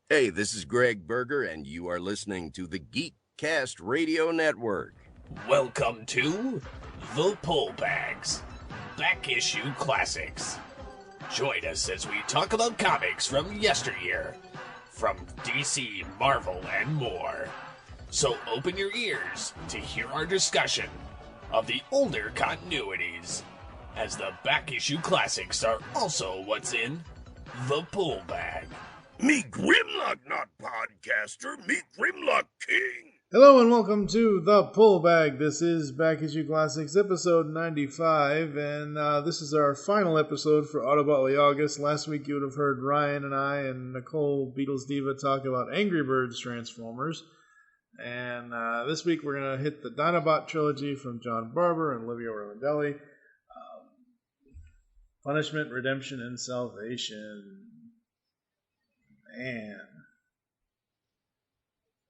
Hey, this is Greg Berger, and you are listening to the Geekcast Radio Network. Welcome to The Pull Bags, Back Issue Classics. Join us as we talk about comics from yesteryear, from DC, Marvel, and more. So open your ears to hear our discussion of the older continuities, as the Back Issue Classics are also what's in The Pull Bag. Meet Grimlock, not podcaster. Meet Grimlock King. Hello and welcome to The Pull Bag. This is Back Issue Classics, episode 95, and this is our final episode for Autobotly August. Last week you would have heard Ryan and I and Nicole Beatles Diva talk about Angry Birds Transformers, and this week we're going to hit the Dinobot Trilogy from John Barber and Livio Orlandelli. Punishment, Redemption, and Salvation. Man.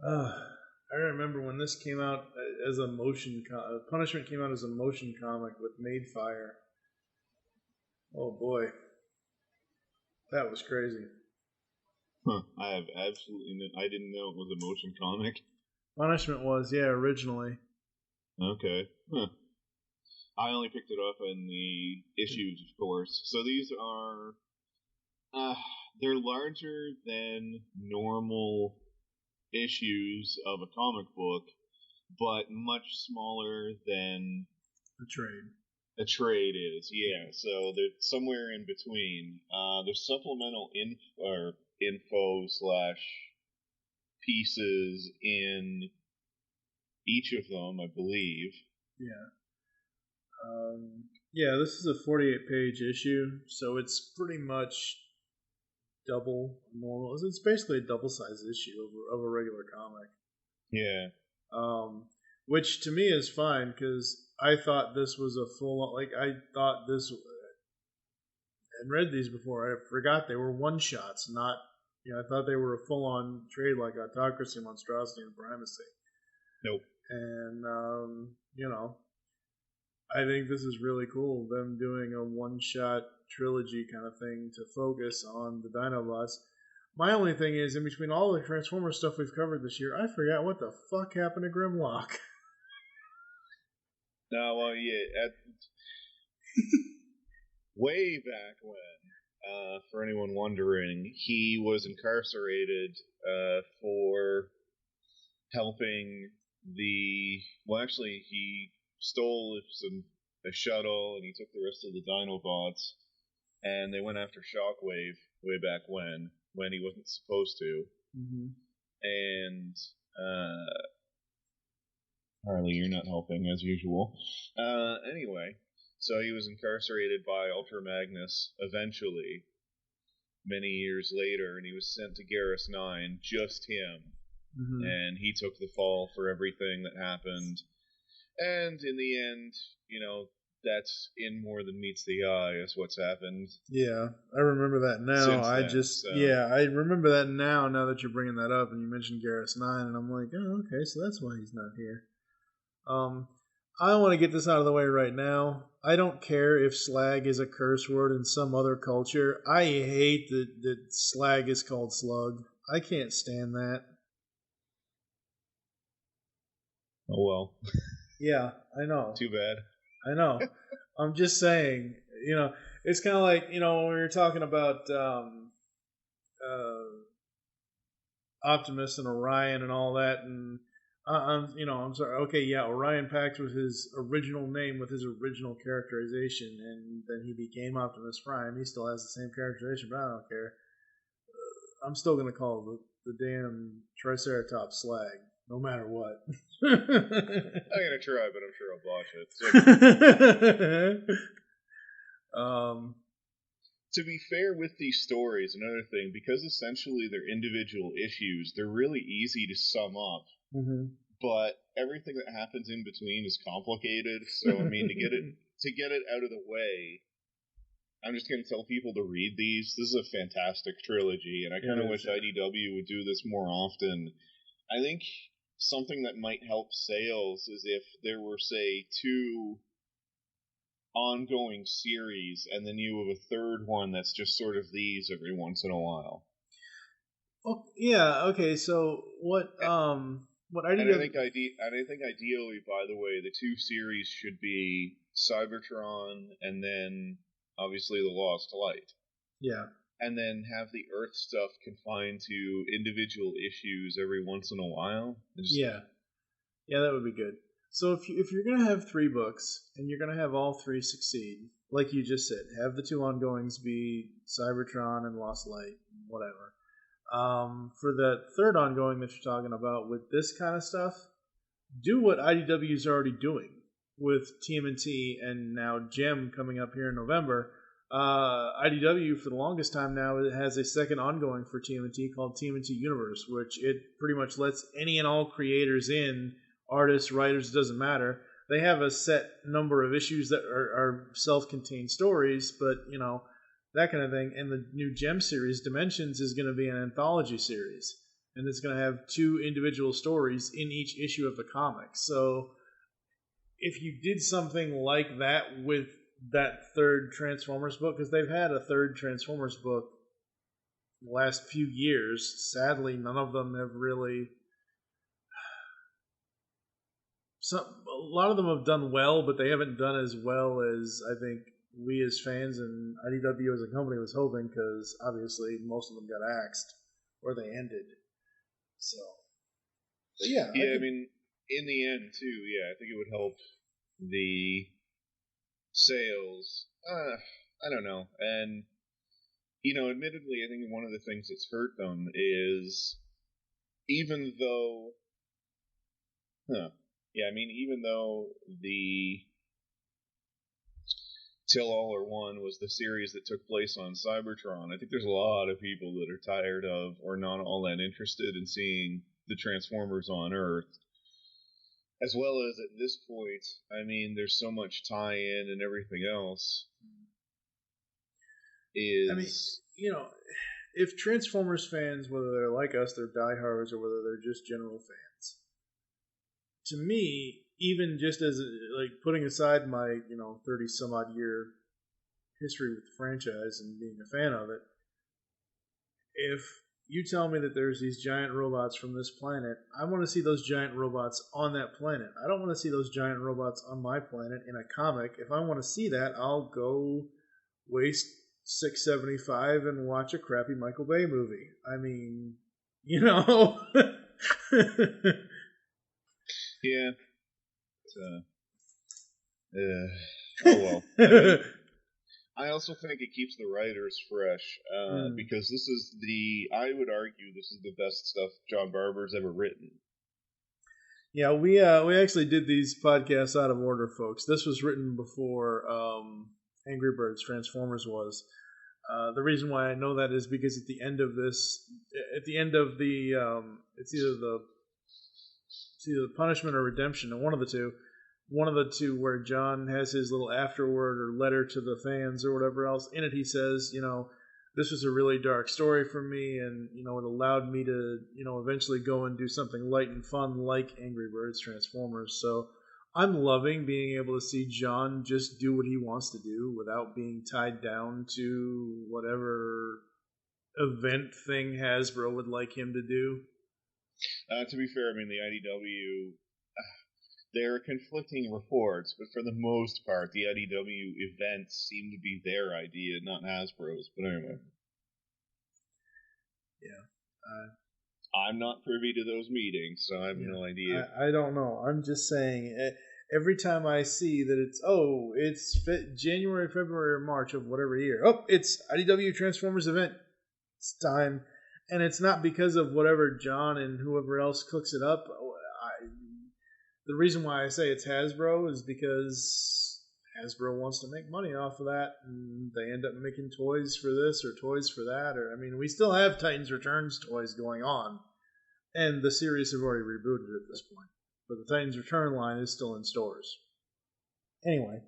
I remember when this came out as a motion Punishment came out as a motion comic with Madefire. Oh boy. That was crazy. Huh. I have absolutely I didn't know it was a motion comic. Punishment was, yeah, originally. Okay. Huh. I only picked it up in the issues, of course. So these are they're larger than normal issues of a comic book, but much smaller than a trade is. Yeah, so they're somewhere in between. There's supplemental info slash pieces in each of them, I believe. Yeah. Yeah, this is a 48-page issue, so it's pretty much double normal. It's basically a double-sized issue of a regular comic. Yeah. Which to me is fine, because I thought this was a full, I thought this, and read these before, I forgot they were one-shots, not, I thought they were a full-on trade like Autocracy, Monstrosity, and Primacy. Nope. And, I think this is really cool, them doing a one-shot trilogy kind of thing to focus on the Dinobots. My only thing is, in between all the Transformers stuff we've covered this year, I forgot what the fuck happened to Grimlock. No, well, yeah, way back when, for anyone wondering, he was incarcerated for helping he stole a shuttle, and he took the rest of the Dinobots, and they went after Shockwave way back when he wasn't supposed to. Mm-hmm. And Harley, you're not helping as usual. Anyway, so he was incarcerated by Ultra Magnus eventually, many years later, and he was sent to Garrus 9, just him. Mm-hmm. And he took the fall for everything that happened. And in the end, that's in more than meets the eye is what's happened. Yeah, I remember that now. I remember that now that you're bringing that up and you mentioned Garrus 9, and I'm like, oh, okay, so that's why he's not here. I want to get this out of the way right now. I don't care if slag is a curse word in some other culture. I hate that slag is called slug. I can't stand that. Oh, well. Yeah, I know. Too bad. I know. I'm just saying, it's kind of like, when we were talking about Optimus and Orion and all that, and I'm sorry. Okay, yeah, Orion Pax was his original name with his original characterization, and then he became Optimus Prime. He still has the same characterization, but I don't care. I'm still going to call the damn Triceratops slag. No matter what. I'm gonna try, but I'm sure I'll botch it. To be fair with these stories, another thing, because essentially they're individual issues, they're really easy to sum up. Mm-hmm. But everything that happens in between is complicated. So I mean, to get it out of the way, I'm just gonna tell people to read these. This is a fantastic trilogy, and I kind of wish IDW would do this more often. I think something that might help sales is if there were, say, 2 ongoing series, and then you have a third one that's just sort of these every once in a while. Oh, yeah. Okay. So what IDW? And I think ideally, by the way, the two series should be Cybertron and then obviously the Lost Light. Yeah. And then have the Earth stuff confined to individual issues every once in a while. Yeah, that would be good. So if you're gonna have 3 books and you're gonna have all 3 succeed, like you just said, have the 2 ongoings be Cybertron and Lost Light, whatever. For the 3rd ongoing that you're talking about with this kind of stuff, do what IDW is already doing with TMNT and now Gem coming up here in November. IDW for the longest time now it has a 2nd ongoing for TMNT called TMNT Universe, which it pretty much lets any and all creators in, artists, writers, doesn't matter. They have a set number of issues that are self-contained stories, but that kind of thing. And the new Gem series, Dimensions, is going to be an anthology series, and it's going to have 2 individual stories in each issue of the comic. So if you did something like that with that 3rd Transformers book, because they've had a 3rd Transformers book the last few years. Sadly, none of them have really. A lot of them have done well, but they haven't done as well as I think we as fans and IDW as a company was hoping, because obviously most of them got axed or they ended. So, yeah. I mean, in the end, too, yeah, I think it would help the sales. I don't know. And, admittedly, I think one of the things that's hurt them is even though the Till All Are One was the series that took place on Cybertron, I think there's a lot of people that are tired of or not all that interested in seeing the Transformers on Earth. As well as at this point, I mean, there's so much tie-in and everything else. If Transformers fans, whether they're like us, they're diehards, or whether they're just general fans, to me, even just as putting aside my 30 some odd year history with the franchise and being a fan of it, if you tell me that there's these giant robots from this planet, I want to see those giant robots on that planet. I don't want to see those giant robots on my planet in a comic. If I want to see that, I'll go waste $6.75 and watch a crappy Michael Bay movie. I mean, Yeah. Oh well. I also think it keeps the writers fresh, because I would argue this is the best stuff John Barber's ever written. Yeah, we actually did these podcasts out of order, folks. This was written before Angry Birds Transformers was. The reason why I know that is because at the end of the it's either the Punishment or Redemption, and one of the two where John has his little afterword or letter to the fans or whatever else. In it he says, this was a really dark story for me, and it allowed me to eventually go and do something light and fun like Angry Birds Transformers. So I'm loving being able to see John just do what he wants to do without being tied down to whatever event thing Hasbro would like him to do. To be fair, I mean, the IDW, there are conflicting reports, but for the most part, the IDW events seem to be their idea, not Hasbro's. But anyway. Yeah. I'm not privy to those meetings, so I have no idea. I don't know. I'm just saying, every time I see that it's January, February, or March of whatever year. Oh, it's IDW Transformers event. It's time. And it's not because of whatever John and whoever else cooks it up. The reason why I say it's Hasbro is because Hasbro wants to make money off of that, and they end up making toys for this or toys for that. We still have Titans Returns toys going on, and the series have already rebooted at this point. But the Titans Return line is still in stores. Anyway.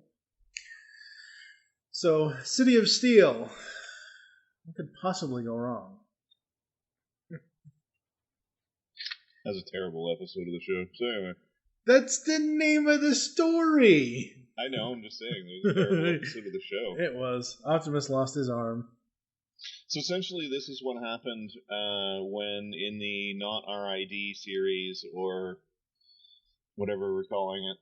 So, City of Steel. What could possibly go wrong? That was a terrible episode of the show. So anyway. That's the name of the story. I know, I'm just saying. It was a terrible episode of the show. It was. Optimus lost his arm. So essentially, this is what happened when in the not RID series, or whatever we're calling it,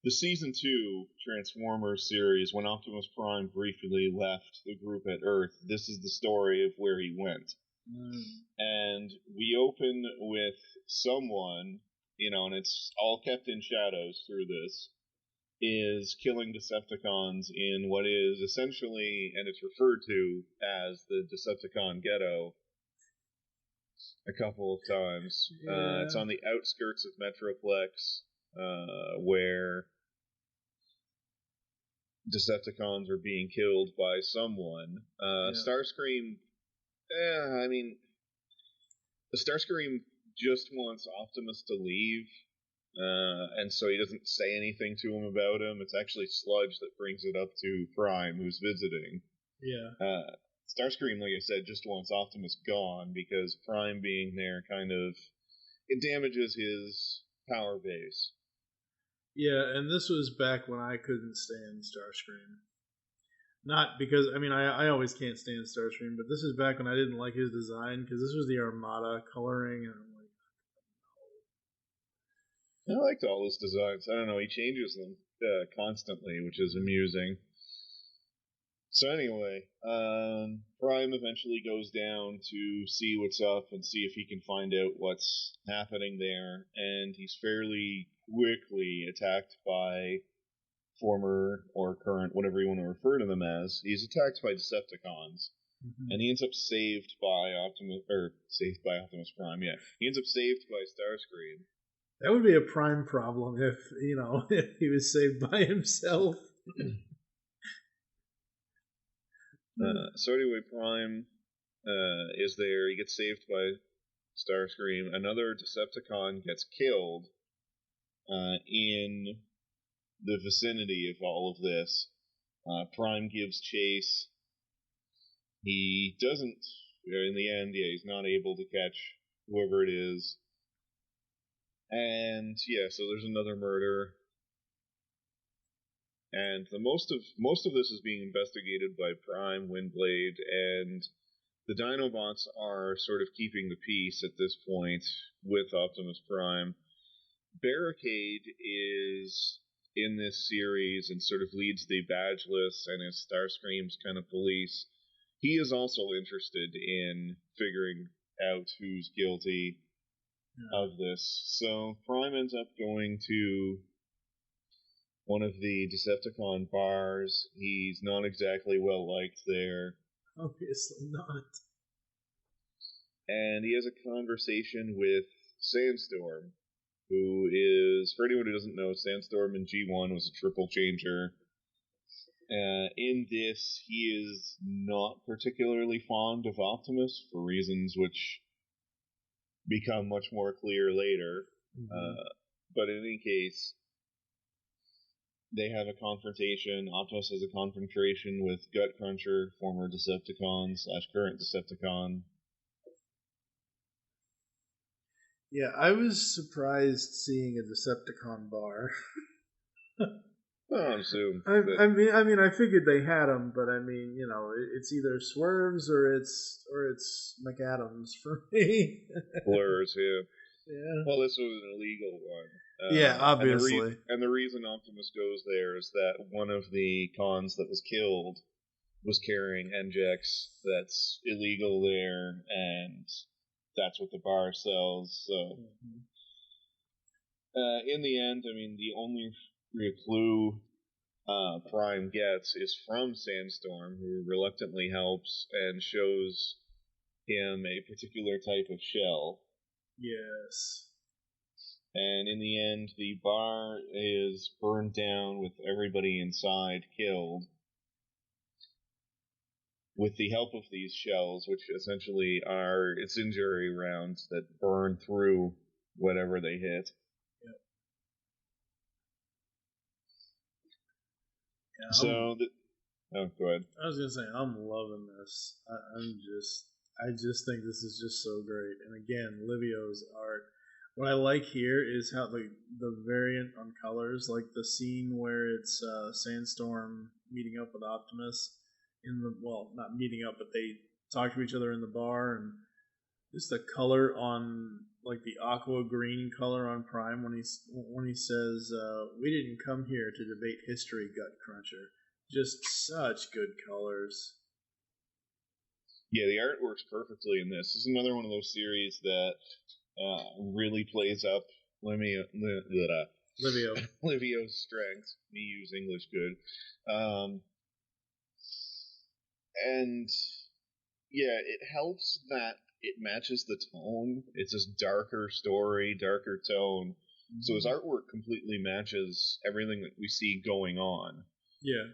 the season 2 Transformers series, when Optimus Prime briefly left the group at Earth. This is the story of where he went. And we open with someone, and it's all kept in shadows through this, is killing Decepticons in what is essentially, and it's referred to as the Decepticon Ghetto a couple of times. It's on the outskirts of Metroplex, where Decepticons are being killed by someone. Starscream, Starscream just wants Optimus to leave, and so he doesn't say anything to him about him. It's actually Sludge that brings it up to Prime, who's visiting. Yeah. Starscream, like I said, just wants Optimus gone, because Prime being there it damages his power base. Yeah, and this was back when I couldn't stand Starscream. Not because, I always can't stand Starscream, but this is back when I didn't like his design, because this was the Armada coloring, and I'm like, I liked all his designs. I don't know, he changes them constantly, which is amusing. So anyway, Prime eventually goes down to see what's up and see if he can find out what's happening there, and he's fairly quickly attacked by former or current, whatever you want to refer to them as. He's attacked by Decepticons, and he ends up saved by Optimus Prime. Yeah, he ends up saved by Starscream. That would be a Prime problem if if he was saved by himself. So anyway, Prime is there. He gets saved by Starscream. Another Decepticon gets killed in the vicinity of all of this. Prime gives chase. He doesn't, in the end, he's not able to catch whoever it is. And so there's another murder. And most of this is being investigated by Prime, Windblade, and the Dinobots are sort of keeping the peace at this point with Optimus Prime. Barricade is in this series and sort of leads the badgeless and is Starscream's kind of police. He is also interested in figuring out who's guilty of this. So Prime ends up going to one of the Decepticon bars. He's not exactly well liked there. Obviously not. And he has a conversation with Sandstorm, who is, for anyone who doesn't know, Sandstorm in G1 was a triple changer. In this, he is not particularly fond of Optimus for reasons which become much more clear later. But in any case, they have a confrontation. Optimus has a confrontation with Gut Cruncher, former Decepticon / current Decepticon. Yeah, I was surprised seeing a Decepticon bar. I assume. I mean, I figured they had them, but it's either Swerves or it's McAdams for me. Blurs, yeah. Yeah. Well, this was an illegal one. Yeah, obviously. And the reason Optimus goes there is that one of the cons that was killed was carrying NGEX that's illegal there, and that's what the bar sells. So, in the end, the only real clue Prime gets is from Sandstorm, who reluctantly helps and shows him a particular type of shell. Yes. And in the end, the bar is burned down with everybody inside killed, with the help of these shells, which essentially are incendiary rounds that burn through whatever they hit. Yep. Yeah, go ahead. I was gonna say, I'm loving this. I just think this is just so great. And again, Livio's art. What I like here is how the variant on colors, like the scene where it's Sandstorm meeting up with Optimus, not meeting up, but they talk to each other in the bar, and just the color on, like, the aqua green color on Prime when he says, "We didn't come here to debate history, Gut Cruncher." Just such good colors. Yeah, the art works perfectly in this. This is another one of those series that really plays up Livio's strengths. Me use English good. And yeah, it helps that it matches the tone. It's this darker story, darker tone. Mm-hmm. So his artwork completely matches everything that we see going on. Yeah.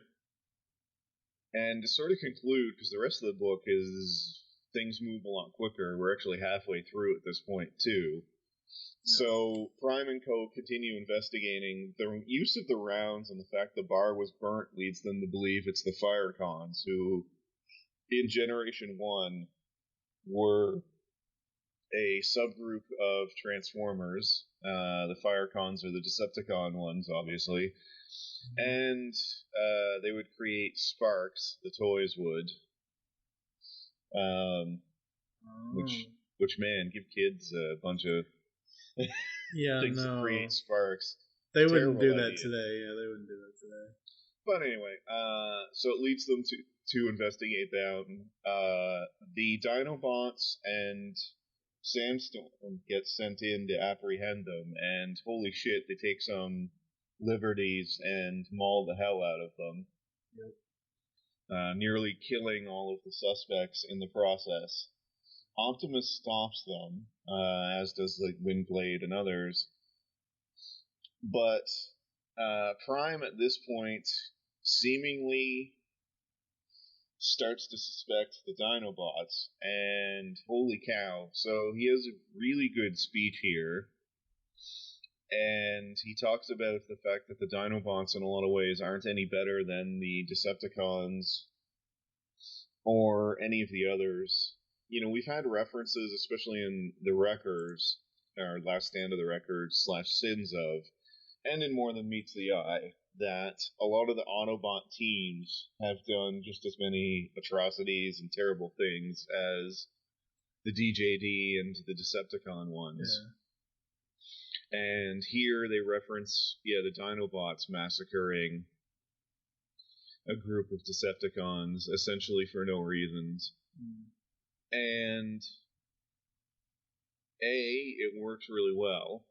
And to sort of conclude, because the rest of the book is things move a lot quicker. We're actually halfway through at this point, too. So Prime and Co. continue investigating. The use of the rounds and the fact the bar was burnt leads them to believe it's the Firecons, who, in Generation 1, were a subgroup of Transformers. The Firecons are the Decepticon ones, obviously. And they would create sparks, the toys would. Which, man, give kids a bunch of things that create sparks. They wouldn't do that today. Yeah, they wouldn't do that today. But anyway, so it leads them to investigate them. The Dinobots and Sandstorm get sent in to apprehend them, and holy shit, they take some liberties and maul the hell out of them. Yep. Nearly killing all of the suspects in the process. Optimus stops them, as does like Windblade and others. But Prime at this point seemingly starts to suspect the Dinobots, and holy cow. So he has a really good speech here, and he talks about the fact that the Dinobots in a lot of ways aren't any better than the Decepticons or any of the others. You know, we've had references, especially in the Wreckers, or Last Stand of the Wreckers / Sins of, and in More Than Meets the Eye, that a lot of the Autobot teams have done just as many atrocities and terrible things as the DJD and the Decepticon ones. Yeah. And here they reference, the Dinobots massacring a group of Decepticons, essentially for no reasons. And A, it works really well.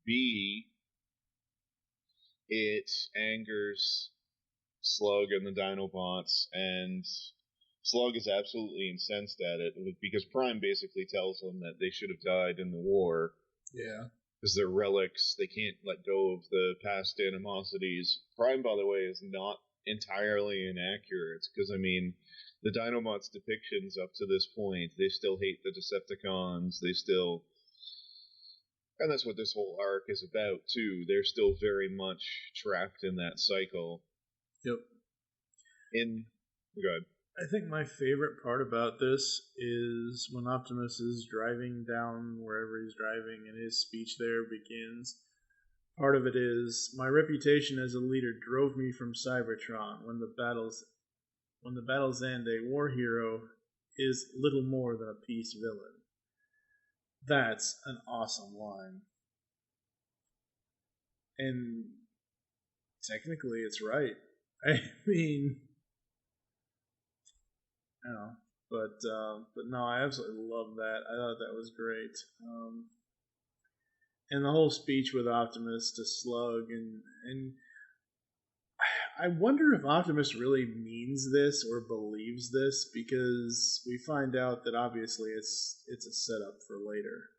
B, it angers Slug and the Dinobots, and Slug is absolutely incensed at it, because Prime basically tells them that they should have died in the war. Yeah. Because they're relics, they can't let go of the past animosities. Prime, by the way, is not entirely inaccurate, because, I mean, the Dinobots' depictions up to this point, they still hate the Decepticons, they still... And that's what this whole arc is about, too. They're still very much trapped in that cycle. Yep. Go ahead. I think my favorite part about this is when Optimus is driving down wherever he's driving and his speech there begins. Part of it is, my reputation as a leader drove me from Cybertron. When the battles end, a war hero is little more than a peace villain. That's an awesome line. And technically it's right. I mean, but no, I absolutely love that. I thought that was great. And the whole speech with Optimus to Slug, and I wonder if Optimus really means this or believes this, because we find out that obviously it's a setup for later.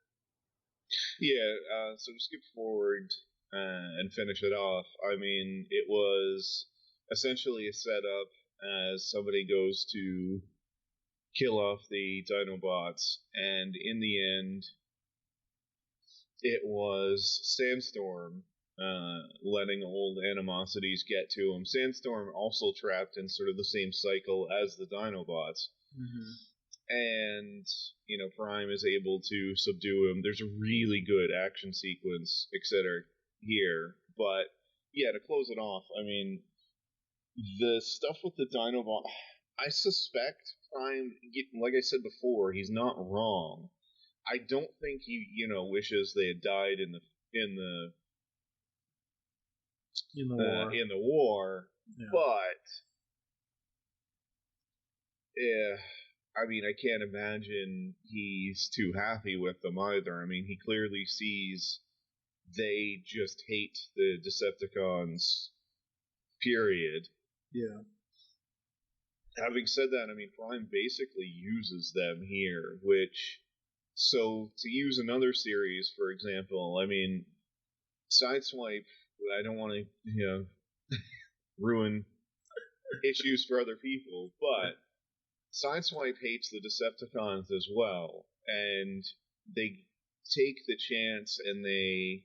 Yeah, so to skip forward and finish it off, I mean, it was essentially a setup as somebody goes to kill off the Dinobots, and in the end, it was Sandstorm letting old animosities get to him. Sandstorm also trapped in sort of the same cycle as the Dinobots. Mm-hmm. And, Prime is able to subdue him. There's a really good action sequence, etc. here. But, yeah, to close it off, I mean, the stuff with the Dinobot, I suspect Prime, like I said before, he's not wrong. I don't think he, wishes they had died in the war. In the war, yeah. But yeah, I mean, I can't imagine he's too happy with them either. I mean, he clearly sees they just hate the Decepticons, period. Yeah. Having said that, I mean, Prime basically uses them here, so to use another series, for example, I mean, Sideswipe, I don't want to, ruin issues for other people, but Sideswipe hates the Decepticons as well, and they take the chance and they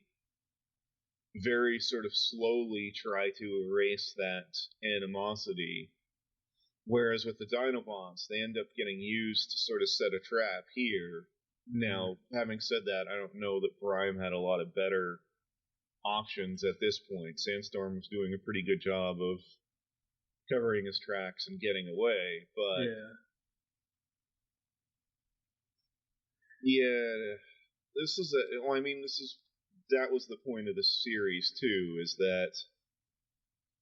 very sort of slowly try to erase that animosity. Whereas with the Dinobots, they end up getting used to sort of set a trap here. Now, having said that, I don't know that Prime had a lot of better options at this point. Sandstorm was doing a pretty good job of covering his tracks and getting away, but that was the point of the series too, is that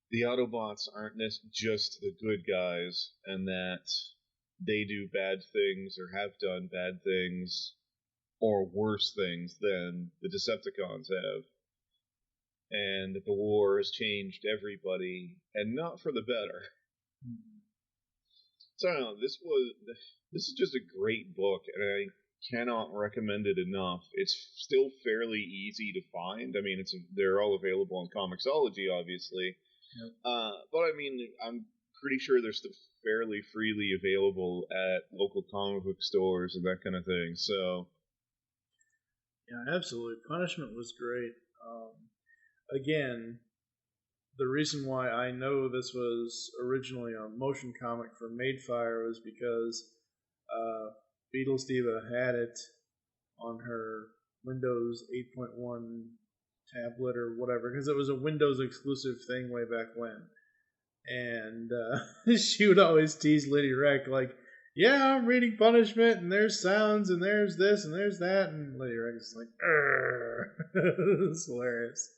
the Autobots aren't just the good guys, and that they do bad things or have done bad things or worse things than the Decepticons have. And that the war has changed everybody, and not for the better. Mm-hmm. So I don't know, this is just a great book, and I cannot recommend it enough. It's still fairly easy to find. I mean, they're all available on Comixology, obviously. Yep. But I mean, I'm pretty sure they're still fairly freely available at local comic book stores and that kind of thing. So, yeah, absolutely. Punishment was great. Again, the reason why I know this was originally a motion comic for Madefire was because Beatles Diva had it on her Windows 8.1 tablet or whatever, because it was a Windows exclusive thing way back when. And she would always tease Lady Rec, like, yeah, I'm reading Punishment, and there's sounds, and there's this, and there's that, and Lady Rec is like, it's hilarious.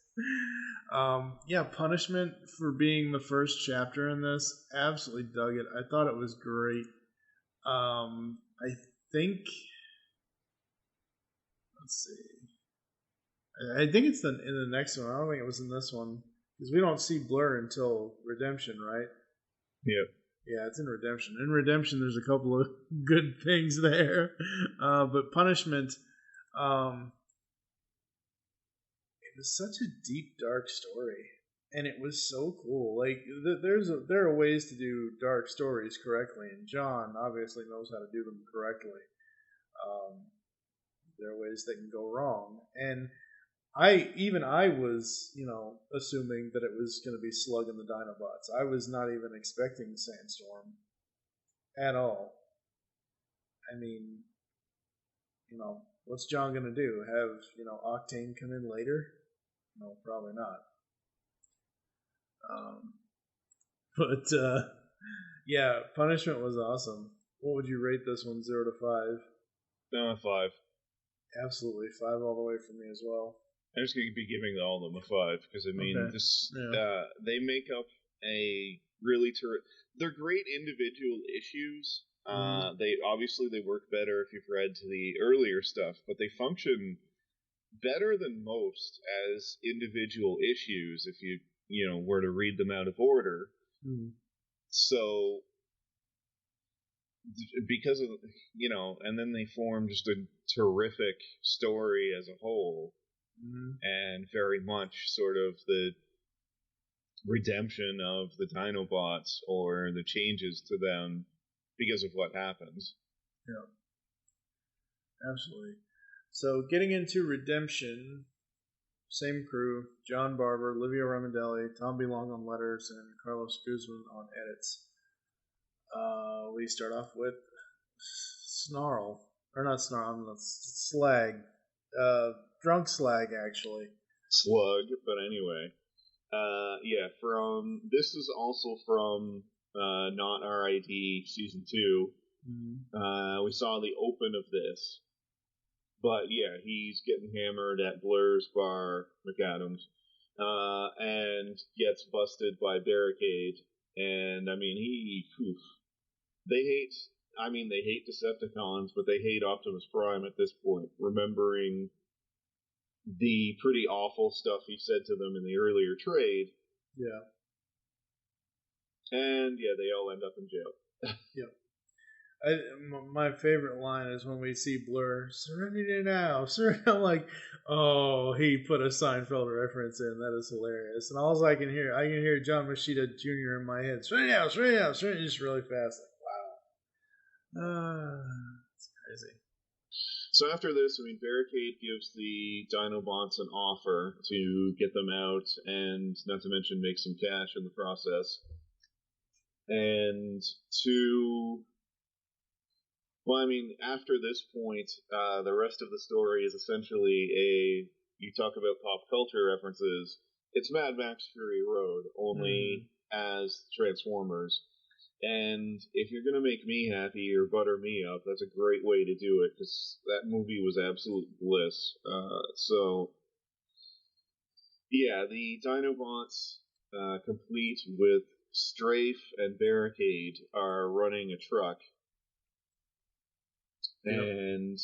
Yeah, Punishment, for being the first chapter in this, absolutely dug it. I thought it was great. I think, let's see, I think it's in the next one. I don't think it was in this one, because we don't see Blur until Redemption, right? Yep. Yeah, it's in Redemption. In Redemption, there's a couple of good things there, but Punishment, it was such a deep, dark story, and it was so cool. Like, there are ways to do dark stories correctly, and John obviously knows how to do them correctly. There are ways that can go wrong, and I was, assuming that it was going to be Slug and the Dinobots. I was not even expecting Sandstorm at all. I mean, what's John going to do? Have, Octane come in later? No, probably not. But yeah, Punishment was awesome. What would you rate this one, 0 to 5? 5. Absolutely, 5 all the way for me as well. I'm just going to be giving all of them a 5 because I mean, they make up a really they're great individual issues. They work better if you've read to the earlier stuff, but they function better than most as individual issues if you were to read them out of order. So because of and then they form just a terrific story as a whole. And very much sort of the redemption of the Dinobots or the changes to them because of what happens. Yeah, absolutely. So getting into Redemption, same crew: John Barber, Livia Ramondelli, Tom B. Long on letters, and Carlos Guzman on edits. We start off with Snarl, or not Snarl, Slag. Drunk Slag, actually. Slug, but anyway. This is also from Not RID Season 2. Mm-hmm. We saw the open of this. But yeah, he's getting hammered at Blur's bar, McAdams, and gets busted by Barricade. And I mean, they hate Decepticons, but they hate Optimus Prime at this point, remembering the pretty awful stuff he said to them in the earlier trade. Yeah. And yeah, they all end up in jail. Yep. My favorite line is when we see Blur, "Serenity now, Serenity." I'm like, oh, he put a Seinfeld reference in. That is hilarious. And all I can hear John Machida Jr. in my head. "Serenity now, Serenity now, Serenity," just really fast. Like, wow. It's crazy. So after this, I mean, Barricade gives the Dinobots an offer to get them out, and not to mention make some cash in the process. And after this point, the rest of the story is essentially you talk about pop culture references, it's Mad Max Fury Road, only as Transformers. And if you're going to make me happy or butter me up, that's a great way to do it, because that movie was absolute bliss. The Dinobots, complete with Strafe and Barricade, are running a truck. Yep. And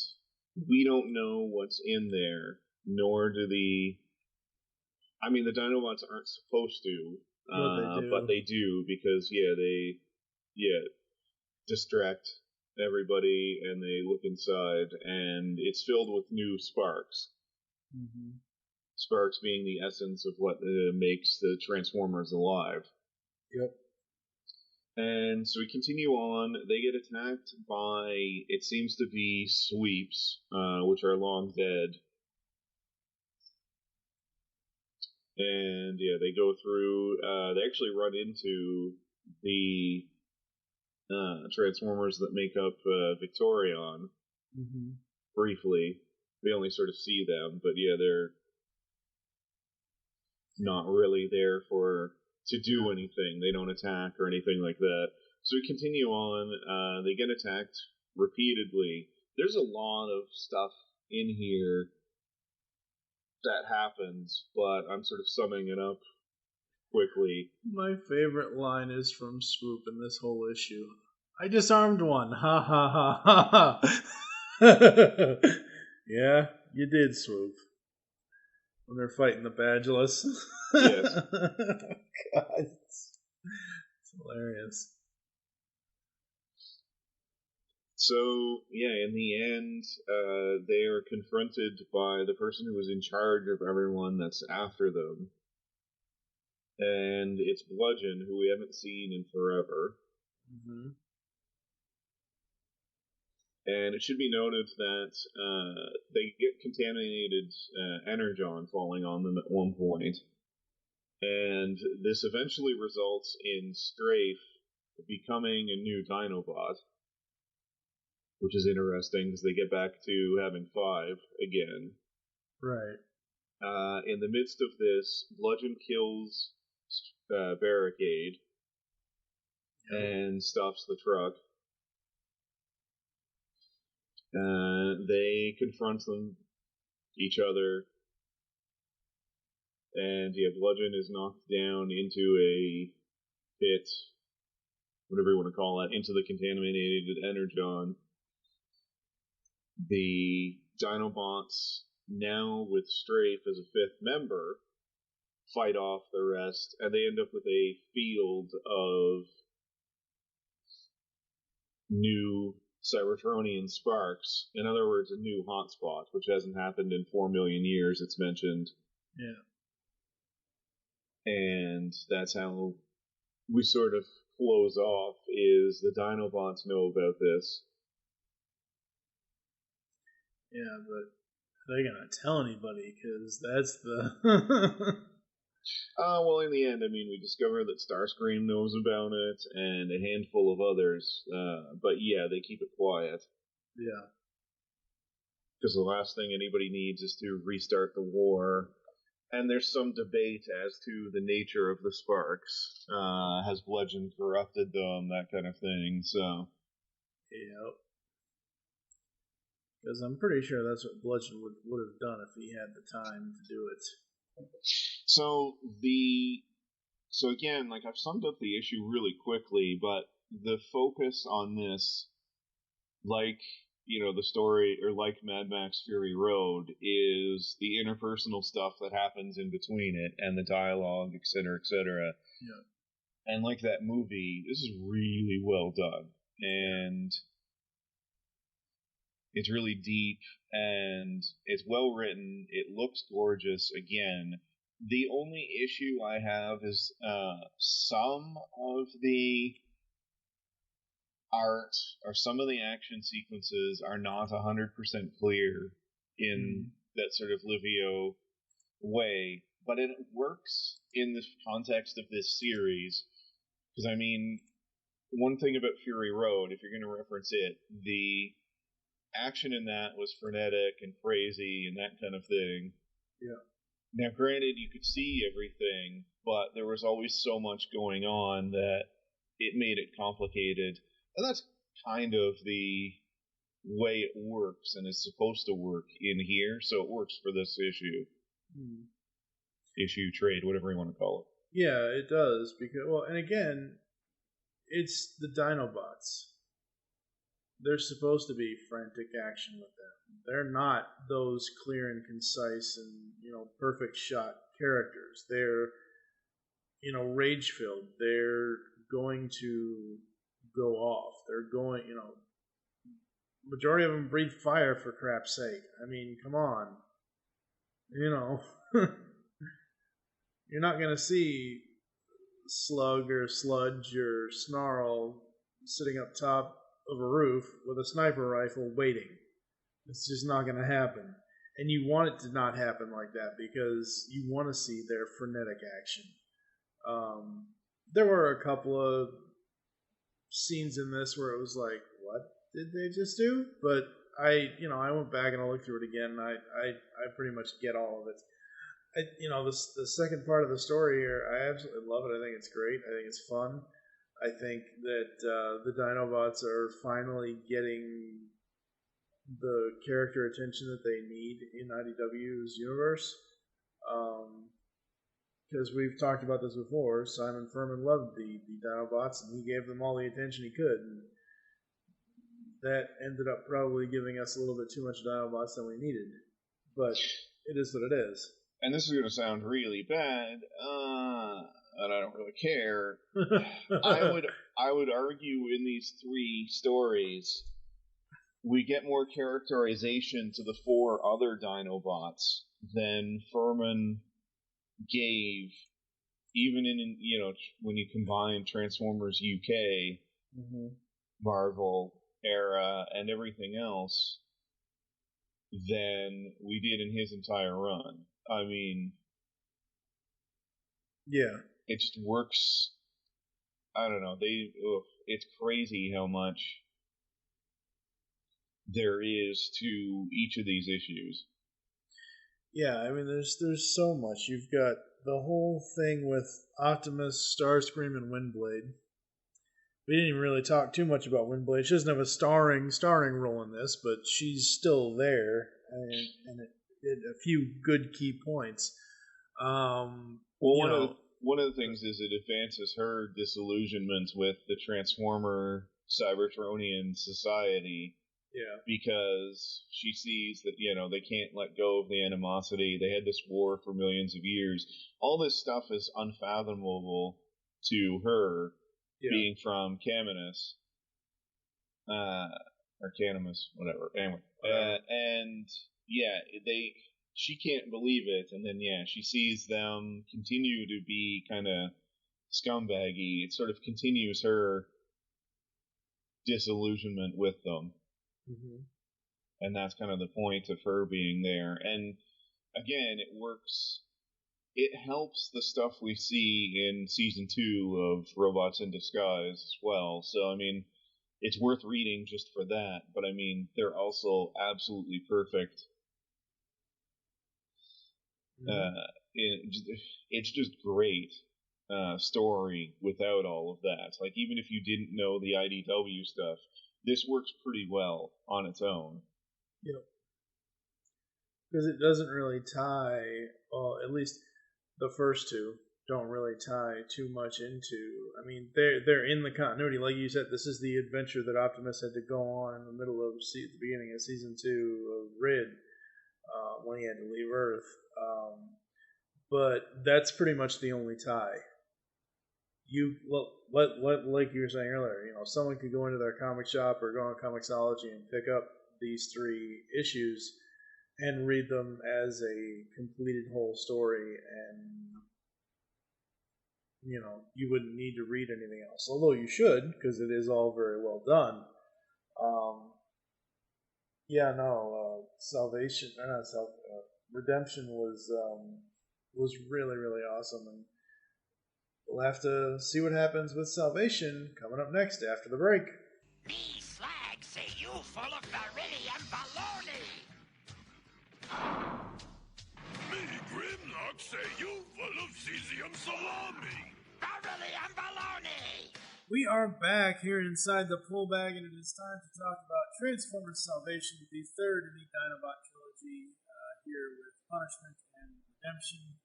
we don't know what's in there, nor do the Dinobots aren't supposed to, but they do, because they distract everybody, and they look inside, and it's filled with new sparks. Mm-hmm. Sparks being the essence of what makes the Transformers alive. Yep. And so we continue on. They get attacked by, it seems to be, sweeps, which are long dead. And they go through, they actually run into the Transformers that make up Victorion. Mm-hmm. Briefly. We only sort of see them, but they're not really there to do anything. They don't attack or anything like that. So we continue on. They get attacked repeatedly. There's a lot of stuff in here that happens, but I'm sort of summing it up quickly. My favorite line is from Swoop in this whole issue. "I disarmed one. Ha ha ha ha ha." Yeah, you did, Swoop. When they're fighting the Badgeless. Yes. God, it's hilarious. So, in the end, they are confronted by the person who was in charge of everyone that's after them. And it's Bludgeon, who we haven't seen in forever. Mm-hmm. And it should be noted that they get contaminated energon falling on them at one point. And this eventually results in Strafe becoming a new Dinobot, which is interesting because they get back to having 5 again. Right. In the midst of this, Bludgeon kills Barricade and stops the truck. They confront each other, and Bludgeon is knocked down into a pit, whatever you want to call it, into the contaminated energon. The Dinobots, now with Strafe as a 5th member, fight off the rest, and they end up with a field of new Cybertronian sparks. In other words, a new hotspot, which hasn't happened in 4 million years, it's mentioned. Yeah. And that's how we sort of close off, is the Dinobots know about this. Yeah, but they're going to tell anybody, because that's the... Well, in the end, we discover that Starscream knows about it, and a handful of others, but they keep it quiet. Yeah. Because the last thing anybody needs is to restart the war, And there's some debate as to the nature of the sparks. Has Bludgeon corrupted them? That kind of thing. So, yep. Because I'm pretty sure that's what Bludgeon would have done if he had the time to do it. So again, like I've summed up the issue really quickly, but the focus on this, like the story, or like Mad Max Fury Road, is the interpersonal stuff that happens in between it and the dialogue, etc., etc. Yeah. And like that movie, this is really well done, and it's really deep, and it's well written. It looks gorgeous. Again, the only issue I have is some of the art or some of the action sequences are not 100% clear in that sort of Livio way, but it works in the context of this series. Because, I mean, one thing about Fury Road, if you're going to reference it, the action in that was frenetic and crazy and that kind of thing. Yeah. Now, granted, you could see everything, but there was always so much going on that it made it complicated. And that's kind of the way it works and is supposed to work in here, so it works for this issue. Issue, trade, whatever you want to call it. Yeah, it does. Because, well, and again, it's the Dinobots. They're supposed to be frantic action with them. They're not those clear and concise and, perfect shot characters. They're, rage-filled. They're going to go off. They're going, majority of them breathe fire, for crap's sake. I mean, come on. You're not going to see Slug or Sludge or Snarl sitting up top of a roof with a sniper rifle waiting. It's just not going to happen. And you want it to not happen like that because you want to see their frenetic action. There were a couple of scenes in this where it was like, what did they just do? But I went back and I looked through it again, and I pretty much get all of it. The second part of the story here, I absolutely love it. I think it's great. I think it's fun. I think that the Dinobots are finally getting the character attention that they need in IDW's universe. Because we've talked about this before, Simon Furman loved the Dinobots, and he gave them all the attention he could. And that ended up probably giving us a little bit too much Dinobots than we needed. But it is what it is. And this is going to sound really bad, and I don't really care. I would argue in these three stories, we get more characterization to the four other Dinobots than Furman gave, even in when you combine Transformers UK, Marvel era, and everything else, than we did in his entire run. I mean, yeah, it just works. I don't know. It's crazy how much there is to each of these issues. Yeah, I mean, there's so much. You've got the whole thing with Optimus, Starscream, and Windblade. We didn't even really talk too much about Windblade. She doesn't have a starring role in this, but she's still there, and a few good key points. One of the things is it advances her disillusionment with the Transformer Cybertronian society. Yeah. Because she sees that, they can't let go of the animosity. They had this war for millions of years. All this stuff is unfathomable to her, being from Caminus. Or Canimus, whatever. Anyway. And, yeah, she can't believe it. And then, yeah, she sees them continue to be kind of scumbaggy. It sort of continues her disillusionment with them. And that's kind of the point of her being there. And again, it works. It helps the stuff we see in season 2 of Robots in Disguise as well. So, I mean, it's worth reading just for that. But I mean, they're also absolutely perfect it's just great story without all of that. Like, even if you didn't know the IDW stuff, this works pretty well on its own. Yep. Because it doesn't really tie, well, at least the first two don't really tie too much into. I mean, they're in the continuity, like you said. This is the adventure that Optimus had to go on in the middle of the beginning of season 2 of Rid, when he had to leave Earth. But that's pretty much the only tie. Like you were saying earlier, someone could go into their comic shop or go on Comixology and pick up these 3 issues and read them as a completed whole story, and you wouldn't need to read anything else. Although you should, because it is all very well done. Salvation, Redemption was really, really awesome, and we'll have to see what happens with Salvation coming up next after the break. Me slag say you full of beryllium baloney. Me Grimlock say you full of cesium salami. Beryllium baloney. We are back here inside the pull bag, and it is time to talk about Transformers Salvation, the third in the Dinobot Trilogy, here with Punishment and Redemption.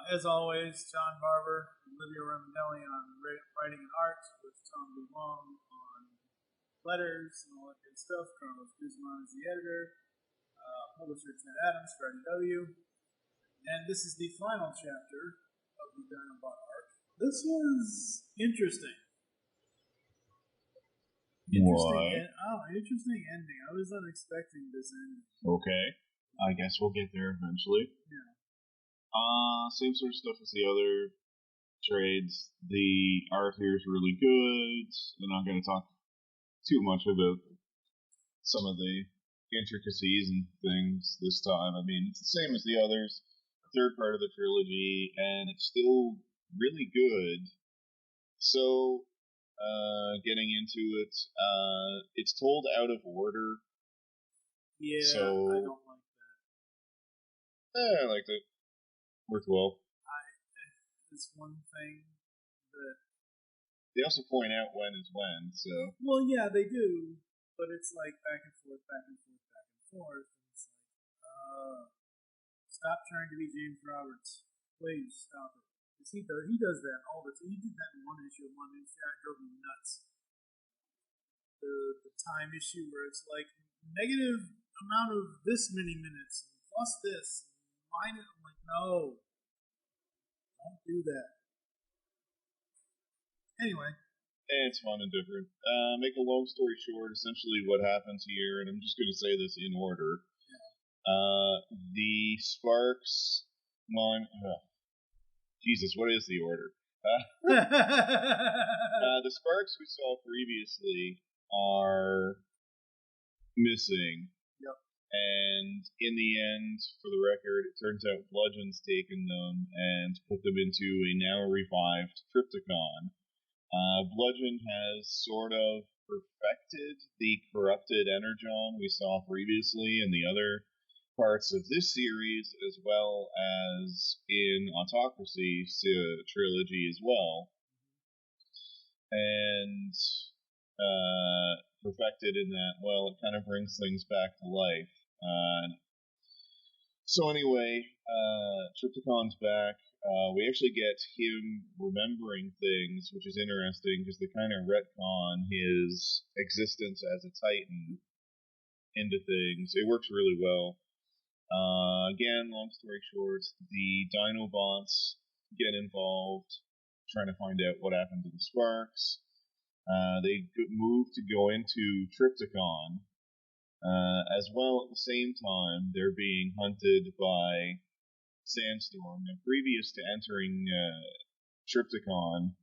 As always, John Barber, Olivia Ramondelli on writing and art, with Tom DeLong on letters and all that good stuff. Carlos Guzman is the editor. Publisher Ted Adams for IDW. And this is the final chapter of the Dinobot arc. This was interesting. Interesting ending. I was unexpecting this ending. Okay. I guess we'll get there eventually. Yeah. Same sort of stuff as the other trades. The art here is really good. I'm not going to talk too much about some of the intricacies and things this time. I mean, it's the same as the others. Third part of the trilogy, and it's still really good. So, getting into it, it's told out of order. Yeah, so, I don't like that. I liked it. Worked well. It's one thing that they also point out when is when. So, well, yeah, they do, but it's like back and forth, back and forth, back and forth. And it's like, stop trying to be James Roberts. Please stop it. Because he does that all the time. He did that in one issue. It drove me nuts. The time issue where it's like negative amount of this many minutes plus this minus. I'm like, no, don't do that. Anyway. It's fun and different. Make a long story short, essentially what happens here, and I'm just going to say this in order. The Sparks Jesus, what is the order? The Sparks we saw previously are missing. Yep. And in the end, for the record, it turns out Bludgeon's taken them and put them into a now revived Trypticon. Bludgeon has sort of perfected the corrupted Energon we saw previously in the other parts of this series, as well as in Autocracy trilogy as well. And perfected in that, well, it kind of brings things back to life. So anyway, Trypticon's back. We actually get him remembering things, which is interesting because they kind of retcon his existence as a Titan into things. It works really well. Again, long story short, the Dinobots get involved, trying to find out what happened to the Sparks. They move to go into Trypticon. As well, at the same time, they're being hunted by Sandstorm. Now, previous to entering Trypticon,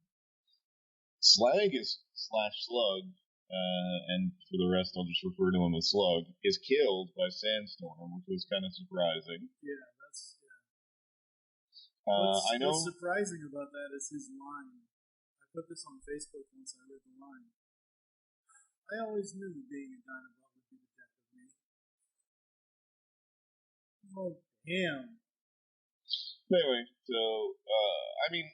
Slag is /Slug, and for the rest, I'll just refer to him as Slug, is killed by Sandstorm, which was kind of surprising. Yeah, that's. I know. What's surprising about that is his line. I put this on Facebook once I read the line. I always knew being a Dinobot would be the death of me. Oh, damn. Anyway, so, I mean,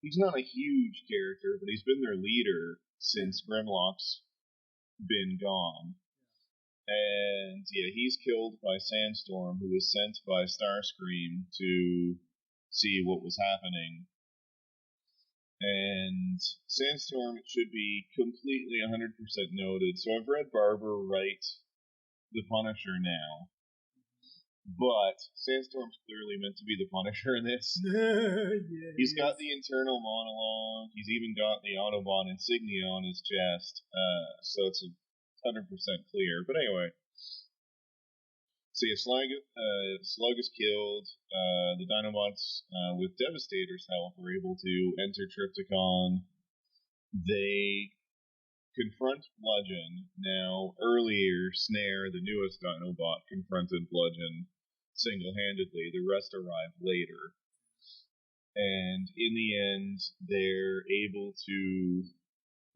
he's not a huge character, but he's been their leader since Grimlock's been gone. And, yeah, he's killed by Sandstorm, who was sent by Starscream to see what was happening. And Sandstorm, it should be completely 100% noted. So I've read Barber write the Punisher now. But Sandstorm's clearly meant to be the Punisher in this. Yeah, he's got the internal monologue. He's even got the Autobot insignia on his chest. So it's 100% clear. But anyway. So yeah, Slug is killed. The Dinobots, with Devastator's help, are able to enter Trypticon. They confront Bludgeon. Now, earlier, Snare, the newest Dinobot, confronted Bludgeon single-handedly. The rest arrive later. And in the end, they're able to...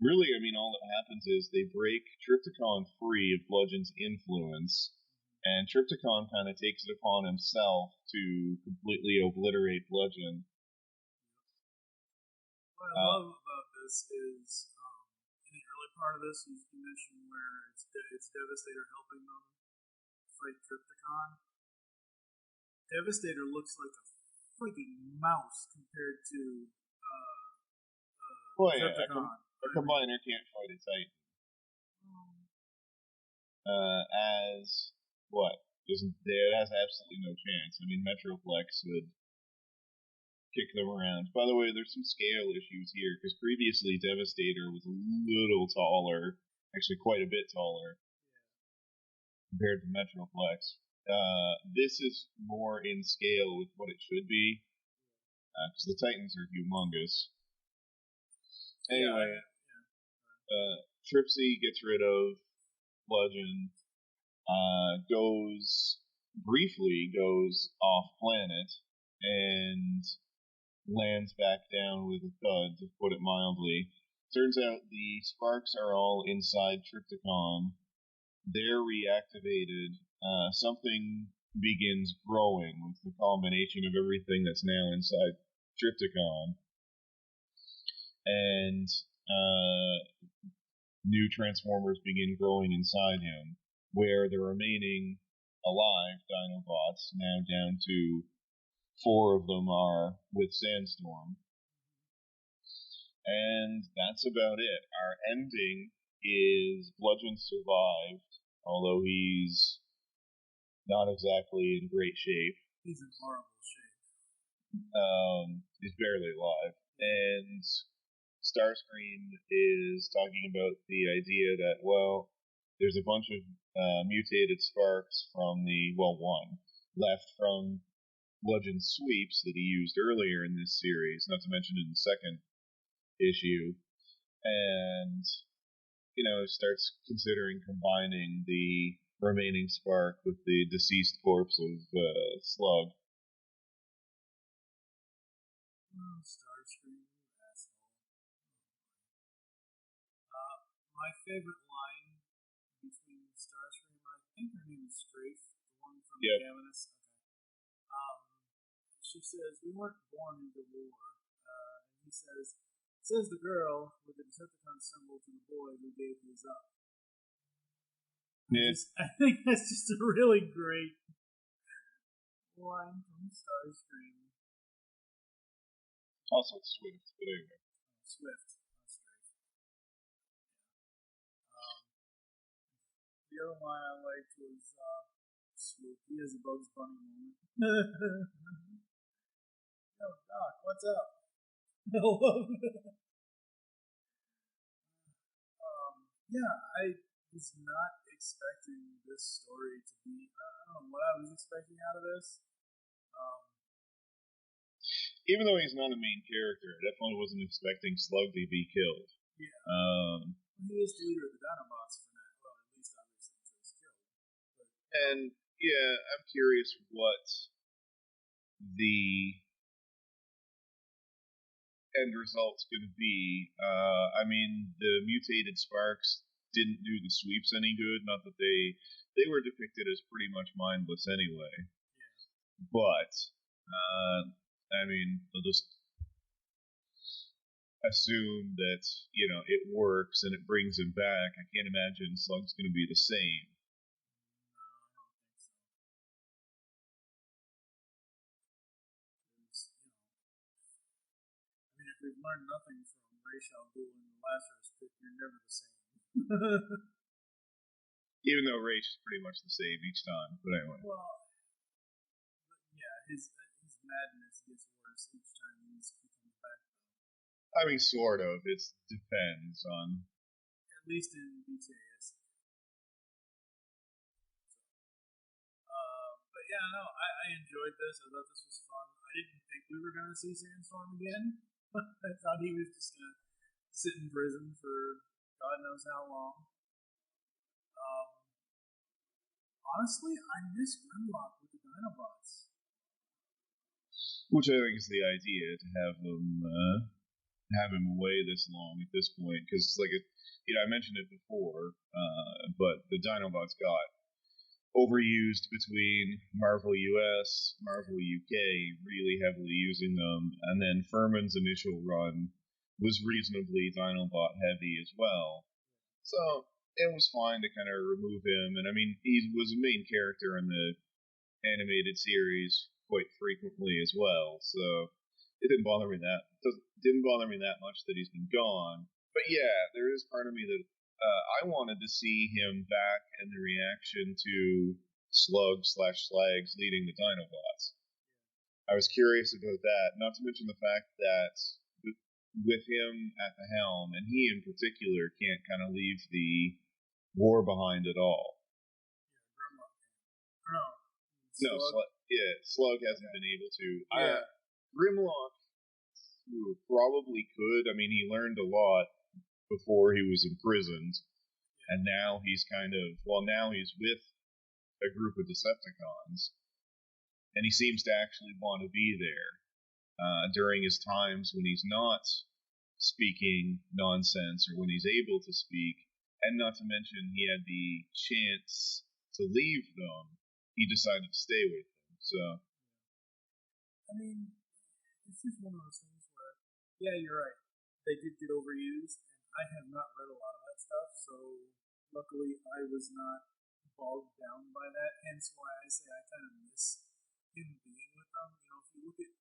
Really, I mean, all that happens is they break Trypticon free of Bludgeon's influence, and Trypticon kind of takes it upon himself to completely obliterate Bludgeon. What I love about this is... in the early part of this, you mentioned where it's Devastator helping them fight Trypticon. Devastator looks like a freaking mouse compared to Trypticon. A combiner can't fight a Titan. As what? It has absolutely no chance. I mean, Metroplex would kick them around. By the way, there's some scale issues here, because previously Devastator was a little taller, actually quite a bit taller, compared to Metroplex. This is more in scale with what it should be, because the Titans are humongous. Anyway, Tripsy gets rid of Bludgeon, briefly goes off planet, and lands back down with a thud, to put it mildly. Turns out the sparks are all inside Trypticon. They're reactivated. Something begins growing with the combination of everything that's now inside Trypticon. And new Transformers begin growing inside him, where the remaining alive Dinobots, now down to 4 of them, are with Sandstorm. And that's about it. Our ending is Bludgeon survived, although he's not exactly in great shape. He's in horrible shape. He's barely alive. And Starscream is talking about the idea that, well, there's a bunch of mutated sparks from one left from Bludgeon's sweeps that he used earlier in this series, not to mention in the second issue, and, starts considering combining the remaining spark with the deceased corpse of Slug. Oh, Starscream, you asshole. My favorite line between Starscream, I think her name is Strafe, the one from the Cabinet. Okay. She says, "We weren't born into war." And he says the girl with the Decepticon symbol to the boy who gave his up. Yeah. I think that's just a really great line from Starscream. Also Swift, but anyway. Swift, not Strafe. The other line I liked was Swoop. He has a Bugs Bunny moment. Yo, Doc, what's up? I love that. I was not expecting this story to be. I don't know what I was expecting out of this. Even though he's not a main character, I definitely wasn't expecting Slug to be killed. Yeah. He is the leader of the Dinobots for now. Well, at least obviously until he's killed. But, and yeah, I'm curious what the end result's going to be. I mean, the mutated sparks didn't do the sweeps any good. Not that they were depicted as pretty much mindless anyway. Yeah. But I mean, they'll just assume that, it works and it brings him back. I can't imagine Slug's going to be the same. If we've learned nothing from Ra's al Ghul and the Lazarus Pit, you're never the same. Even though Ra's is pretty much the same each time, but anyway. Well, yeah, his madness gets worse each time he comes back, though. I mean, sort of. It depends on. At least in BTAS. But yeah, no, I enjoyed this. I thought this was fun. I didn't think we were going to see Sandstorm again. I thought he was just going to sit in prison for God knows how long. Honestly, I miss Grimlock with the Dinobots. Which I think is the idea, to have him away this long at this point, because I mentioned it before, but the Dinobots got overused between Marvel US, Marvel UK, really heavily using them, and then Furman's initial run was reasonably Dinobot heavy as well. So it was fine to kind of remove him, and I mean, he was a main character in the animated series quite frequently as well, so it didn't bother me that much that he's been gone. But yeah, there is part of me that I wanted to see him back and the reaction to Slug/Slags leading the Dinobots. I was curious about that, not to mention the fact that with him at the helm, and he in particular can't kind of leave the war behind at all. Yeah, Grimlock. Slug hasn't been able to. Yeah. Grimlock probably could. I mean, he learned a lot before he was imprisoned, and now he's now he's with a group of Decepticons, and he seems to actually want to be there during his times when he's not speaking nonsense or when he's able to speak, and not to mention he had the chance to leave them. He decided to stay with them, so. I mean, it's just one of those things where, yeah, you're right. They did get overused, and I have not read a lot of that stuff, so luckily I was not bogged down by that. Hence why I say I kind of miss him being with them. If you look at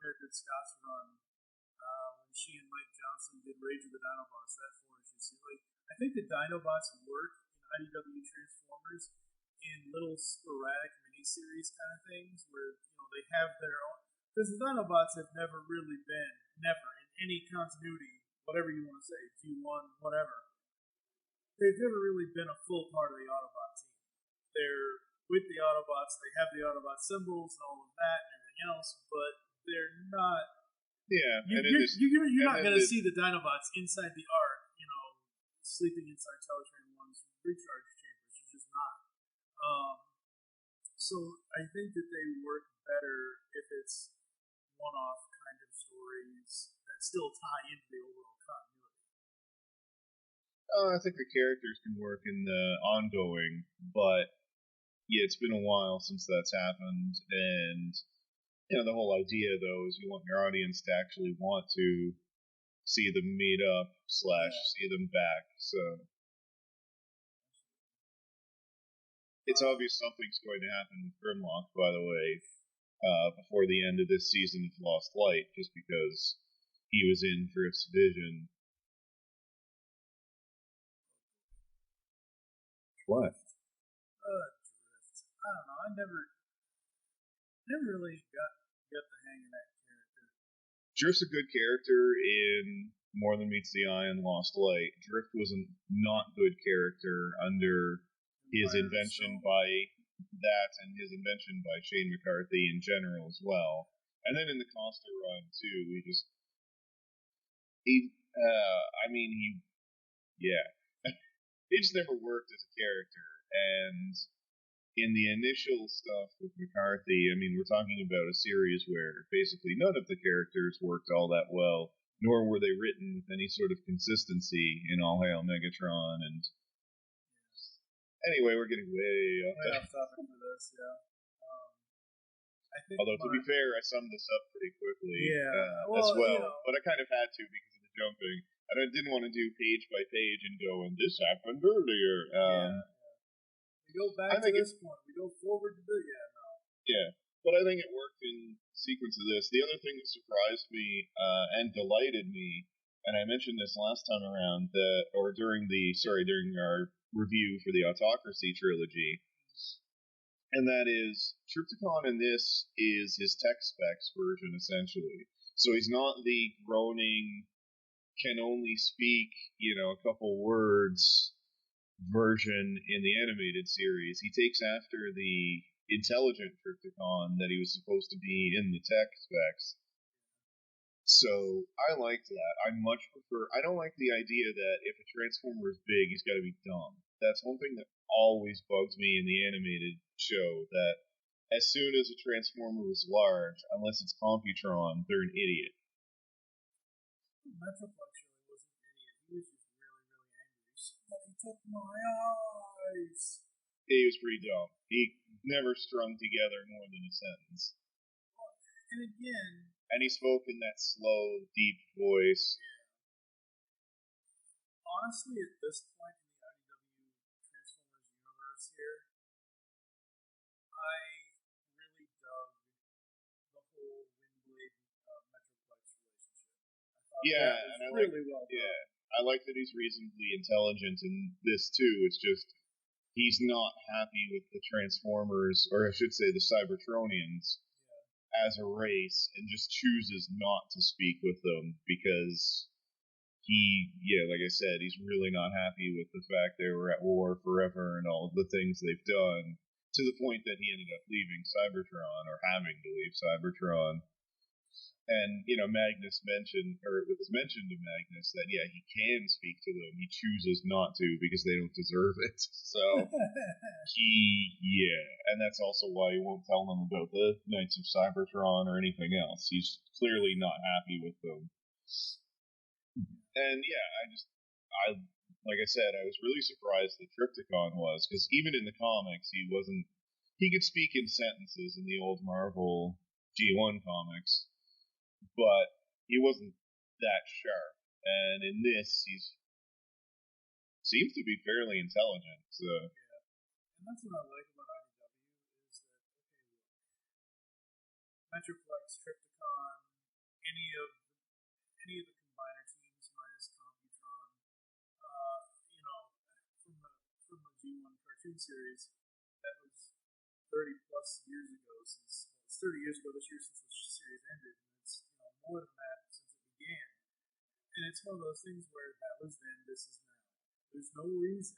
Meredith Scott's run, when she and Mike Johnson did Rage of the Dinobots, that 4 issue, I think the Dinobots work in IDW Transformers in little sporadic miniseries kind of things where they have their own, because the Dinobots have never really been in any continuity, whatever you want to say, G1, whatever. They've never really been a full part of the Autobot team. They're with the Autobots, they have the Autobot symbols and all of that and everything else, but they're not. Yeah, you're not going to see the Dinobots inside the Ark, sleeping inside Teletran 1's recharge chambers. You're just not. So I think that they work better if it's one-off kind of stories that still tie into the overall continuity. I think the characters can work in the ongoing, but yeah, it's been a while since that's happened, and the whole idea though is you want your audience to actually want to see them meet up / see them back. So it's obvious something's going to happen with Grimlock, by the way, before the end of this season of Lost Light, just because he was in Drift's vision. What? Drift. I don't know. I never really got the hang of that character. Drift's a good character in More Than Meets the Eye and Lost Light. Drift was a not good character under his invention by that and his invention by Shane McCarthy in general as well. And then in the Costa run too, he just it never worked as a character. And in the initial stuff with McCarthy, I mean, we're talking about a series where basically none of the characters worked all that well, nor were they written with any sort of consistency in All Hail Megatron. And anyway, we're getting way off topic for this, yeah. Although, to be fair, I summed this up pretty quickly well, as well. You know, but I kind of had to because of the jumping. And I didn't want to do page by page and go, and this happened earlier. We go back to this point. We go forward to the... Yeah, but I think it worked in sequence of this. The other thing that surprised me and delighted me, and I mentioned this last time around, during our review for the Autocracy trilogy, and that is Trypticon in this is his tech specs version, essentially. So he's not the groaning, can only speak, a couple words version in the animated series. He takes after the intelligent Trypticon that he was supposed to be in the tech specs. So I liked that. I don't like the idea that if a Transformer is big, he's got to be dumb. That's one thing that always bugs me in the animated show, that as soon as a Transformer was large, unless it's Computron, they're an idiot. Metroplex really wasn't an idiot. He was just really, really angry. Somebody took my eyes. He was pretty dumb. He never strung together more than a sentence. And again... And he spoke in that slow, deep voice. Yeah. Honestly, at this point in the IDW Transformers universe here, I really dug the whole Windblade Metroplex relationship. And I really well done. Yeah, I like that he's reasonably intelligent in this too. It's just he's not happy with the Transformers, or I should say the Cybertronians, as a race, and just chooses not to speak with them because like I said, he's really not happy with the fact they were at war forever and all of the things they've done, to the point that he ended up leaving Cybertron, or having to leave Cybertron. And, Magnus it was mentioned to Magnus that, he can speak to them. He chooses not to because they don't deserve it. So, and that's also why he won't tell them about the Knights of Cybertron or anything else. He's clearly not happy with them. And, like I said, I was really surprised that Trypticon was, because even in the comics, he could speak in sentences in the old Marvel G1 comics, but he wasn't that sharp. And in this, seems to be fairly intelligent. So. Yeah. And that's what I like about IDW is that, okay, look, Metroplex, Trypticon, any of the combiner teams minus Computron, from the G1 cartoon series, that was 30 plus years ago it's 30 years ago this year since the series ended, and it's more than that since it began. And it's one of those things where that was then, this is now. There's no reason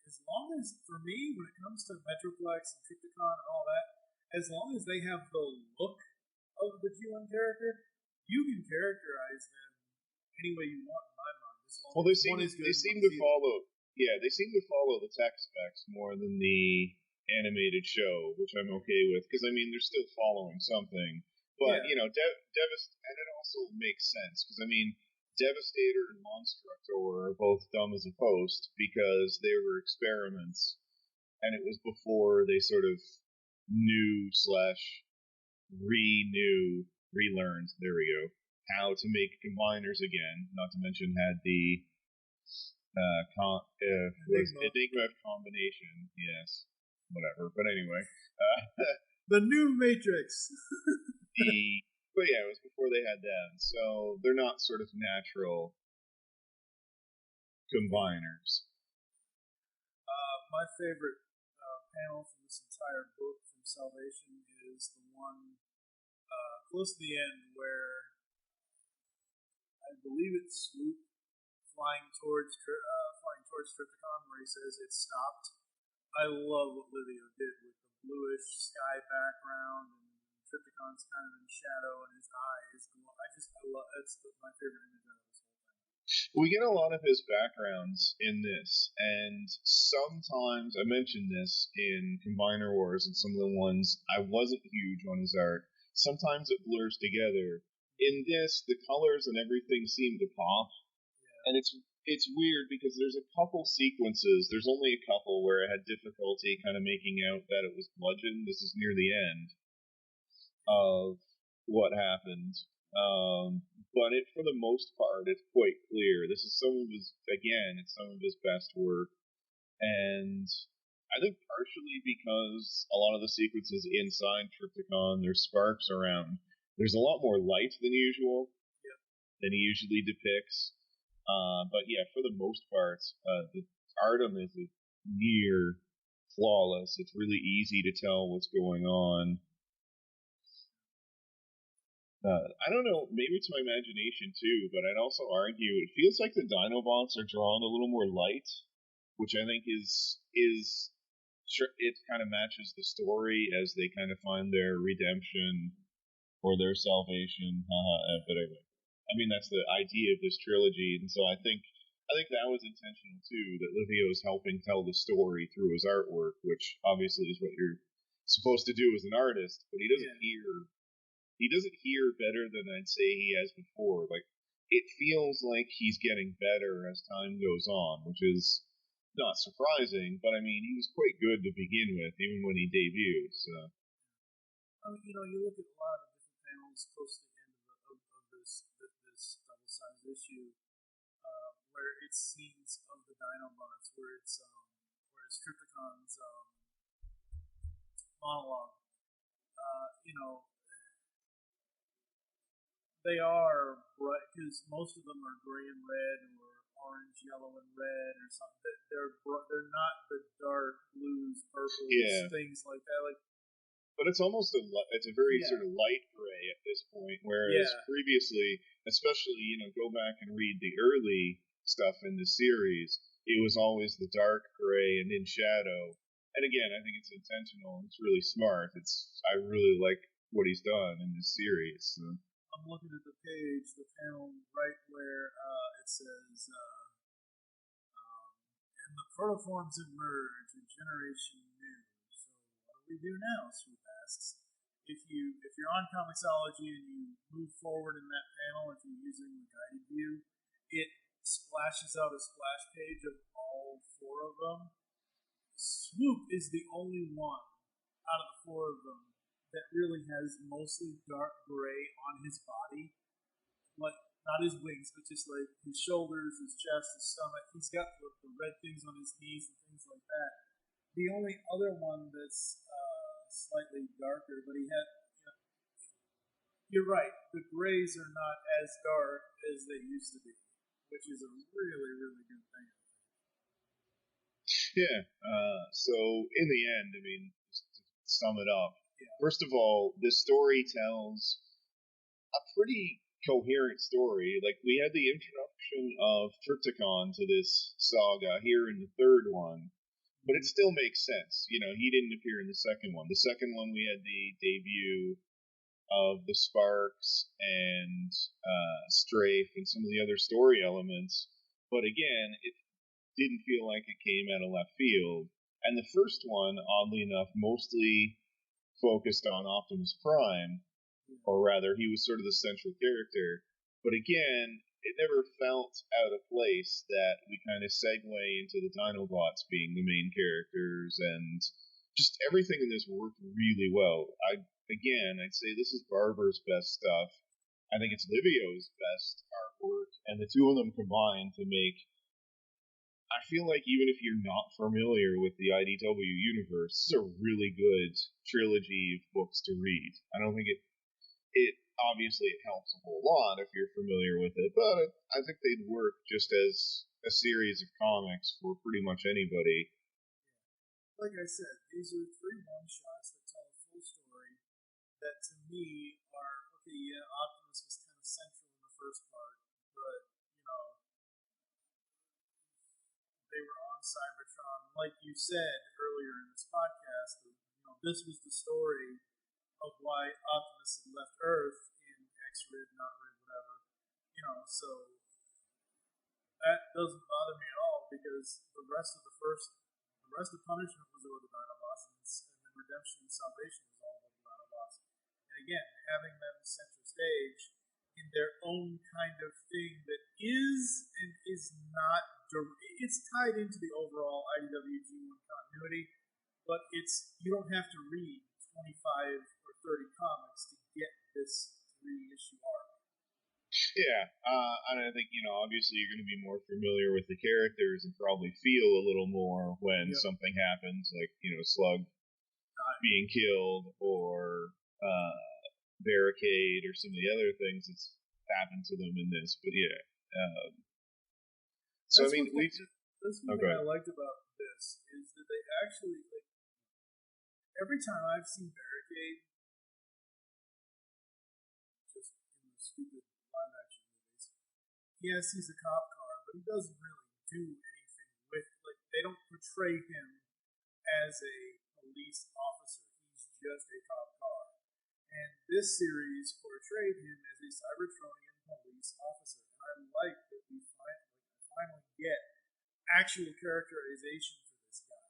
as long as, for me, when it comes to Metroplex and Trypticon and all that, as long as they have the look of the G1 character, you can characterize them any way you want in my mind. Well, they seem to follow. Yeah, they seem to follow the tech specs more than the animated show, which I'm okay with, because they're still following something. But and it also makes sense, because Devastator and Monstructor are both dumb as a post because they were experiments, and it was before they sort of relearned. There we go. How to make combiners again. Not to mention had the Enigma of combination. Yes, whatever. But anyway, the new Matrix. But it was before they had that, so they're not sort of natural combiners. My favorite panel from this entire book from Salvation is the one close to the end where I believe it's Swoop flying towards Trypticon, where he says it stopped. I love what Livio did with the bluish sky background, and Trypticon's kind of in shadow, and his eyes glow. I love it's my favorite image of this whole thing. We get a lot of his backgrounds in this, and sometimes I mentioned this in Combiner Wars and some of the ones I wasn't huge on his art. Sometimes it blurs together. In this, the colors and everything seem to pop, and it's weird because there's a couple sequences. There's only a couple where I had difficulty kind of making out that it was Bludgeon. This is near the end. of what happened. But for the most part, it's quite clear. This is it's some of his best work. And I think partially because a lot of the sequences inside Trypticon, there's sparks around. There's a lot more light than usual, than he usually depicts. But yeah, for the most part, the Artem is near flawless. It's really easy to tell what's going on. I don't know, maybe it's my imagination too, but I'd also argue it feels like the Dinobots are drawn a little more light, which I think it kind of matches the story as they kind of find their redemption or their salvation. But anyway, I mean that's the idea of this trilogy, and so I think that was intentional too. That Livio's helping tell the story through his artwork, which obviously is what you're supposed to do as an artist, but he doesn't hear. He doesn't hear better than I'd say he has before. Like, it feels like he's getting better as time goes on, which is not surprising, but I mean, he was quite good to begin with, even when he debuted, so. I mean, you look at a lot of different panels close to the end of this double-sized issue, where it's scenes of the Dinobots, where it's Trypticon's monologue. They are bright because most of them are gray and red or orange, yellow, and red or something. They're not the dark blues, purples, things like that. Like, but it's almost it's a very sort of light gray at this point, whereas previously, especially go back and read the early stuff in the series, it was always the dark gray and in shadow. And again, I think it's intentional. It's really smart. I really like what he's done in this series. So. I'm looking at the page, the panel right where it says, and the protoforms emerge, a generation new. So what do we do now? Swoop asks. If you're on Comixology and you move forward in that panel, if you're using the guided view, it splashes out a splash page of all 4 of them. Swoop is the only one out of the 4 of them that really has mostly dark gray on his body. Like, not his wings, but just like his shoulders, his chest, his stomach. He's got the red things on his knees and things like that. The only other one that's slightly darker, but he had. You're right, the grays are not as dark as they used to be, which is a really, really good thing. Yeah, so in the end, I mean, just to sum it up, first of all, this story tells a pretty coherent story. Like, we had the introduction of Trypticon to this saga here in the 3rd one, but it still makes sense. He didn't appear in the 2nd one. The 2nd one, we had the debut of the Sparks and Strafe and some of the other story elements, but again, it didn't feel like it came out of left field. And the first one, oddly enough, mostly focused on Optimus Prime, or rather, he was sort of the central character. But again, it never felt out of place that we kind of segue into the Dinobots being the main characters, and just everything in this worked really well. I'd say this is Barber's best stuff. I think it's Livio's best artwork, and the 2 of them combined to make. I feel like even if you're not familiar with the IDW universe, this is a really good trilogy of books to read. I don't think it obviously it helps a whole lot if you're familiar with it, but I think they'd work just as a series of comics for pretty much anybody. Like I said, these are 3 one-shots that tell a full story that to me are, Optimus was kind of central in the first part, but, they were on Cybertron. Like you said earlier in this podcast, this was the story of why Optimus had left Earth in X-Rid, not Rid, whatever. So that doesn't bother me at all because the rest of Punishment was over the Dinobots, and then Redemption and Salvation was all over the Dinobots. And again, having them center stage in their own kind of thing that is and is not. It's tied into the overall IDW G1 continuity, but you don't have to read 25 or 30 comics to get this 3-issue arc. Yeah, and I think, obviously you're going to be more familiar with the characters and probably feel a little more when something happens, like, Slug being killed or Barricade or some of the other things that's happened to them in this. But yeah. So, that's one thing I liked about this is that they actually, like, every time I've seen Barricade, just in the stupid live action movies, yes, he's a cop car, but he doesn't really do anything with, like, they don't portray him as a police officer. He's just a cop car. And this series portrayed him as a Cybertronian police officer. And I like that we finally get actual characterization for this guy.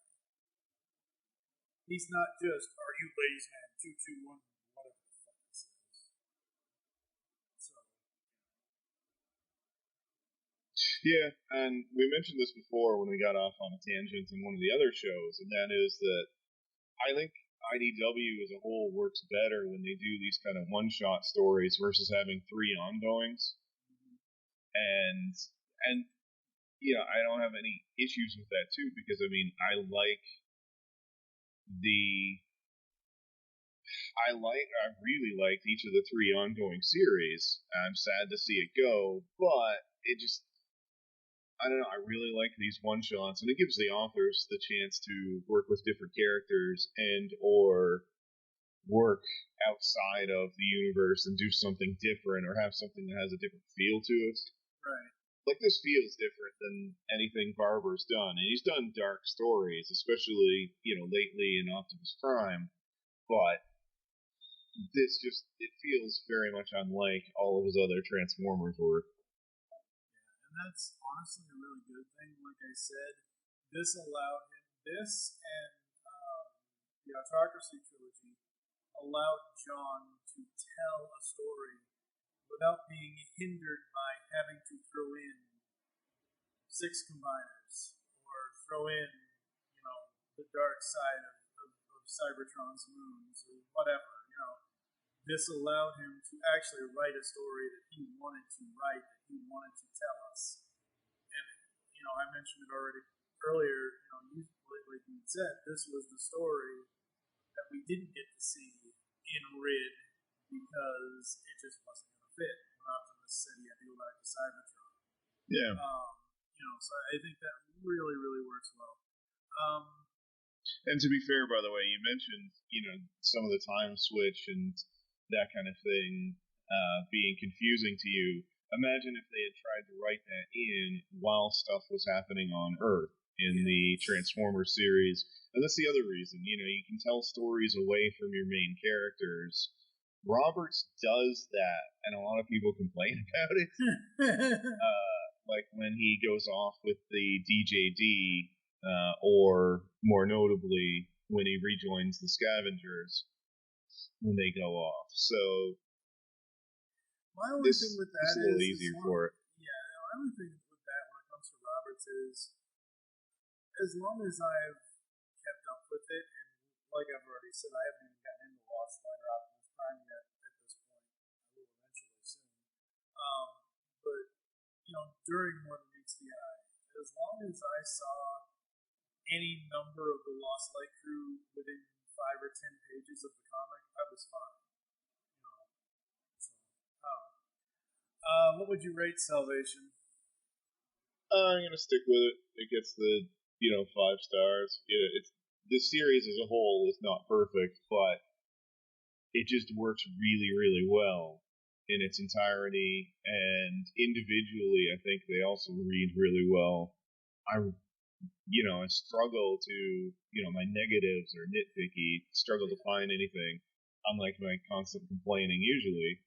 He's not just, are you Ladies Man 221, whatever the fuck this is. So. Yeah, and we mentioned this before when we got off on a tangent in one of the other shows, and that is that I think IDW as a whole works better when they do these kind of one-shot stories versus having 3 ongoings. And I don't have any issues with that too, because I really liked each of the 3 ongoing series. I'm sad to see it go, but it just, I don't know, I really like these one-shots, and it gives the authors the chance to work with different characters and or work outside of the universe and do something different or have something that has a different feel to it. Right. Like, this feels different than anything Barber's done, and he's done dark stories, especially, lately in Optimus Prime, but this just, it feels very much unlike all of his other Transformers work. And that's honestly a really good thing. Like I said, this allowed him, this and the Autocracy Trilogy allowed John to tell a story without being hindered by having to throw in 6 combiners or throw in, the dark side of Cybertron's moons or whatever. This allowed him to actually write a story that he wanted to write, that he wanted to tell us. And, I mentioned it already earlier, like you said, this was the story that we didn't get to see in Rid because it just wasn't going to fit when Optimus said he had to go back to Cybertron. Yeah. So I think that really, really works well. And to be fair, by the way, you mentioned, some of the time switch and that kind of thing being confusing to you. Imagine if they had tried to write that in while stuff was happening on Earth in the Transformers series. And that's the other reason, you can tell stories away from your main characters. Roberts does that, and a lot of people complain about it. Like when he goes off with the DJD, or more notably, when he rejoins the Scavengers when they go off. So my only thing with that is a little easier for it. Yeah, my only thing with that when it comes to Roberts is, as long as I've kept up with it, and like I've already said, I haven't even gotten into Lost Light or Optimus Prime yet at this point. I will eventually soon. But during What Meets the Eye, as long as I saw any number of the Lost Light crew within 5 or 10 pages of the comic, I was fine. What would you rate Salvation? I'm gonna stick with it. It gets the 5 stars. It's the series as a whole is not perfect, but it just works really, really well in its entirety, and individually, I think they also read really well. I struggle to, my negatives are nitpicky, struggle to find anything, unlike my constant complaining usually.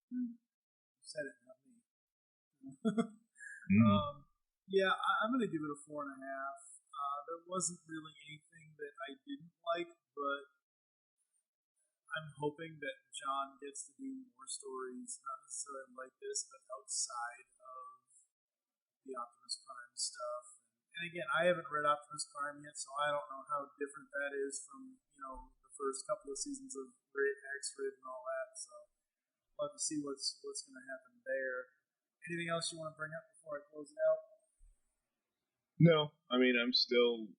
You said it, not me. Yeah, I'm going to give it a 4.5. There wasn't really anything that I didn't like, but I'm hoping that John gets to do more stories, not necessarily like this, but outside of the Optimus Prime stuff. And again, I haven't read Optimus Prime yet, so I don't know how different that is from the first couple of seasons of X-Rid and all that. So I'll have to see what's going to happen there. Anything else you want to bring up before I close it out? No, I mean, I'm still,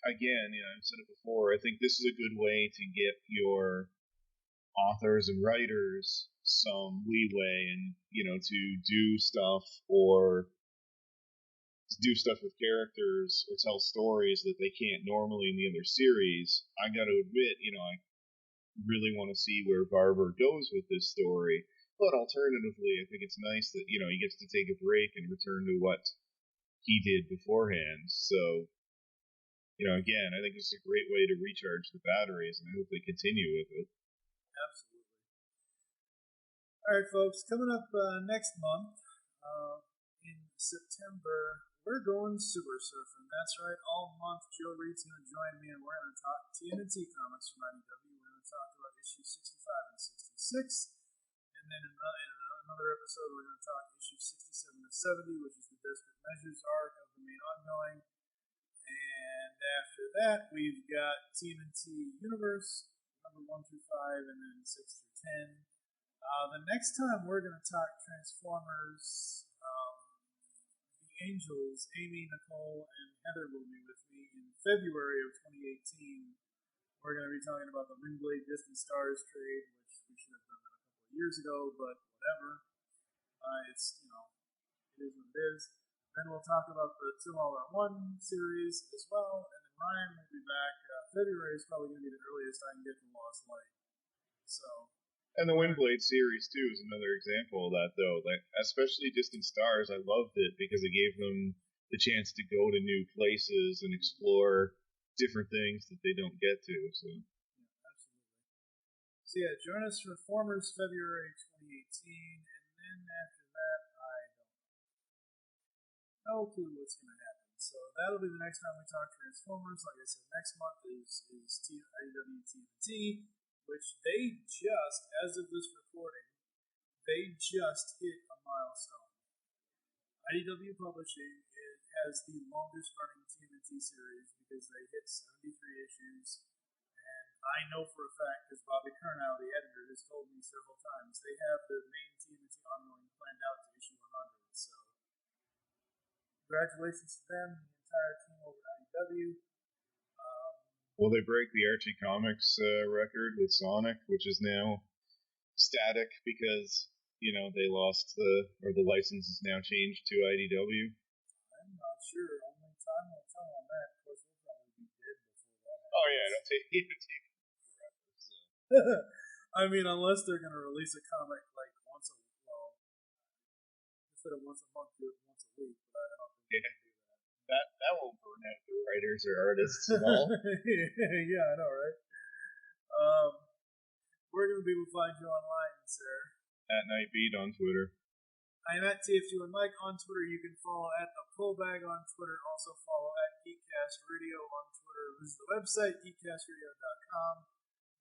again, I've said it before, I think this is a good way to get your authors and writers some leeway and, to do stuff with characters or tell stories that they can't normally in the other series. I got to admit, I really want to see where Barber goes with this story. But alternatively, I think it's nice that, he gets to take a break and return to what he did beforehand. So, again, I think it's a great way to recharge the batteries, and I hope they continue with it. Absolutely. All right, folks, coming up next month in September, we're going sewer surfing. That's right, all month Joe Reed's going to join me, and we're going to talk TNT comics from IDW. We're going to talk about issues 65 and 66. And then in another episode, we're going to talk issues 67 to 70, which is the Desperate Measures arc of the main ongoing. And after that, we've got TNT Universe, number 1 through 5, and then 6 through 10. The next time we're going to talk Transformers, the Angels, Amy, Nicole, and Heather will be with me in February of 2018. We're going to be talking about the Windblade Distant Stars trade, which we should have done that a couple of years ago, but whatever. It is what it is. Then we'll talk about the Two All at One series as well, and then Ryan will be back. February is probably going to be the earliest I can get to Lost Light. And the Windblade series too is another example of that, though. Like, especially Distant Stars, I loved it because it gave them the chance to go to new places and explore different things that they don't get to. So, yeah, absolutely. So yeah, join us for Formers February 2018, and then after that, I don't know. No clue what's going to happen. So that'll be the next time we talk Transformers. Like I said, next month is IDW TNT, which they just, as of this recording, they just hit a milestone. IDW Publishing has the longest running TNT series because they hit 73 issues. And I know for a fact, because Bobby Curnow, the editor, has told me several times, they have the main TNT ongoing planned out to issue 100. So, congratulations to them, the entire team over at IDW. Will they break the Archie Comics record with Sonic, which is now static because, they lost the license is now changed to IDW? I'm not sure. Only time will tell on that. Of course, we'll probably be dead before that happens. Oh, yeah, it'll take forever. So. I mean, unless they're going to release a comic like instead of once a month, do it once a week. But I don't think they can do that. That won't burn out the writers or artists at all. Yeah, I know, right? Where can people find you online, sir? At Nightbeat on Twitter. I am at TF2 and Mike on Twitter. You can follow at The Pullbag on Twitter. Also follow at Geekcast Radio on Twitter. Visit the website, geekcastradio.com.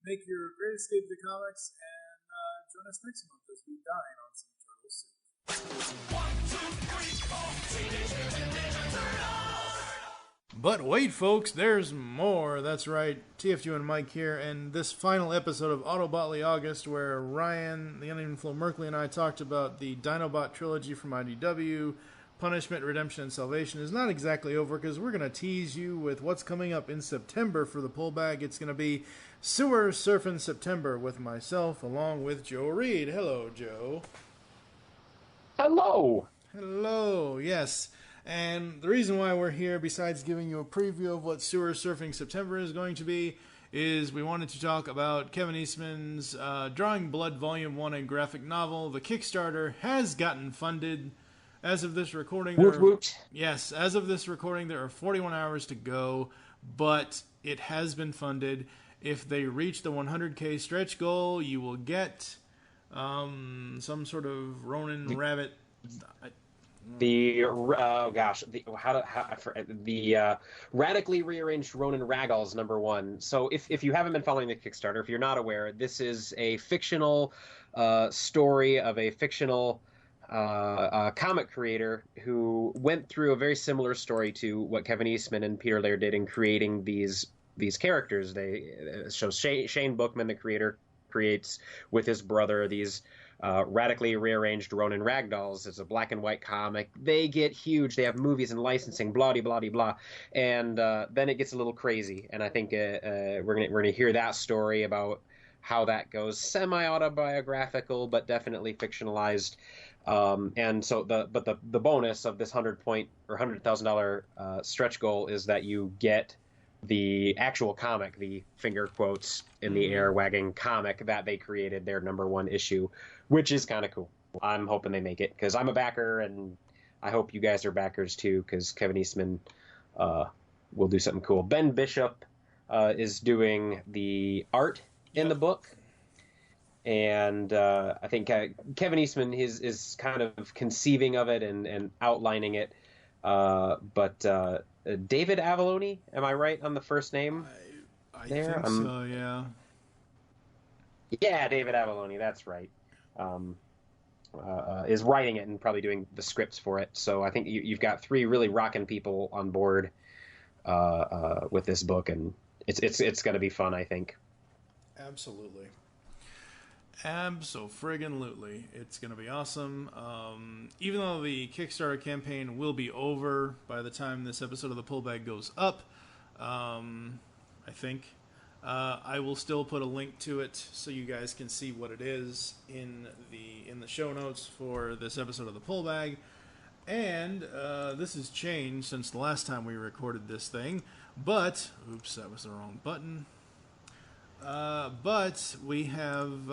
Make your great escape to comics, and join us next month as we dine on some turtle soup. 1, 2, 3, 4, But wait, folks, there's more. That's right, TF2 and Mike here, and this final episode of Autobotly August, where Ryan, the Uneven Flow Merkley, and I talked about the Dinobot Trilogy from IDW, Punishment, Redemption, and Salvation, is not exactly over, because we're going to tease you with what's coming up in September for the Pullbag. It's going to be Sewer Surfing September with myself, along with Joe Reed. Hello, Joe. Hello. Hello, yes. And the reason why we're here, besides giving you a preview of what Sewer Surfing September is going to be, is we wanted to talk about Kevin Eastman's Drawing Blood Volume 1 and graphic novel. The Kickstarter has gotten funded. As of this recording, yes, as of this recording, there are 41 hours to go, but it has been funded. If they reach the 100K stretch goal, you will get some sort of Ronin Rabbit. The radically rearranged Ronin Raggles #1. So if you haven't been following the Kickstarter, if you're not aware, this is a fictional story of a fictional a comic creator who went through a very similar story to what Kevin Eastman and Peter Laird did in creating these characters. Shane Bookman, the creator, creates with his brother these radically rearranged Ronin ragdolls. It's a black and white comic. They get huge. They have movies and licensing, blah, blah, blah, blah. And then it gets a little crazy. And I think we're gonna hear that story about how that goes. Semi-autobiographical, but definitely fictionalized. And so the bonus of this $100,000 stretch goal is that you get the actual comic, the finger quotes in the air wagging comic that they created, their #1 issue, which is kind of cool. I'm hoping they make it because I'm a backer, and I hope you guys are backers too, because Kevin Eastman will do something cool. Ben Bishop is doing the art in the book. And I think Kevin Eastman is kind of conceiving of it and outlining it. But David Avalone, am I right on the first name? I think so, yeah. Yeah, David Avalone, that's right. Is writing it and probably doing the scripts for it. So I think you've got 3 really rocking people on board with this book, and it's going to be fun, I think. Absolutely. Abso-friggin-lutely. It's going to be awesome. Even though the Kickstarter campaign will be over by the time this episode of the Pullbag goes up, I think, I will still put a link to it so you guys can see what it is in the show notes for this episode of the Pullbag. And this has changed since the last time we recorded this thing. But, oops, that was the wrong button. But we have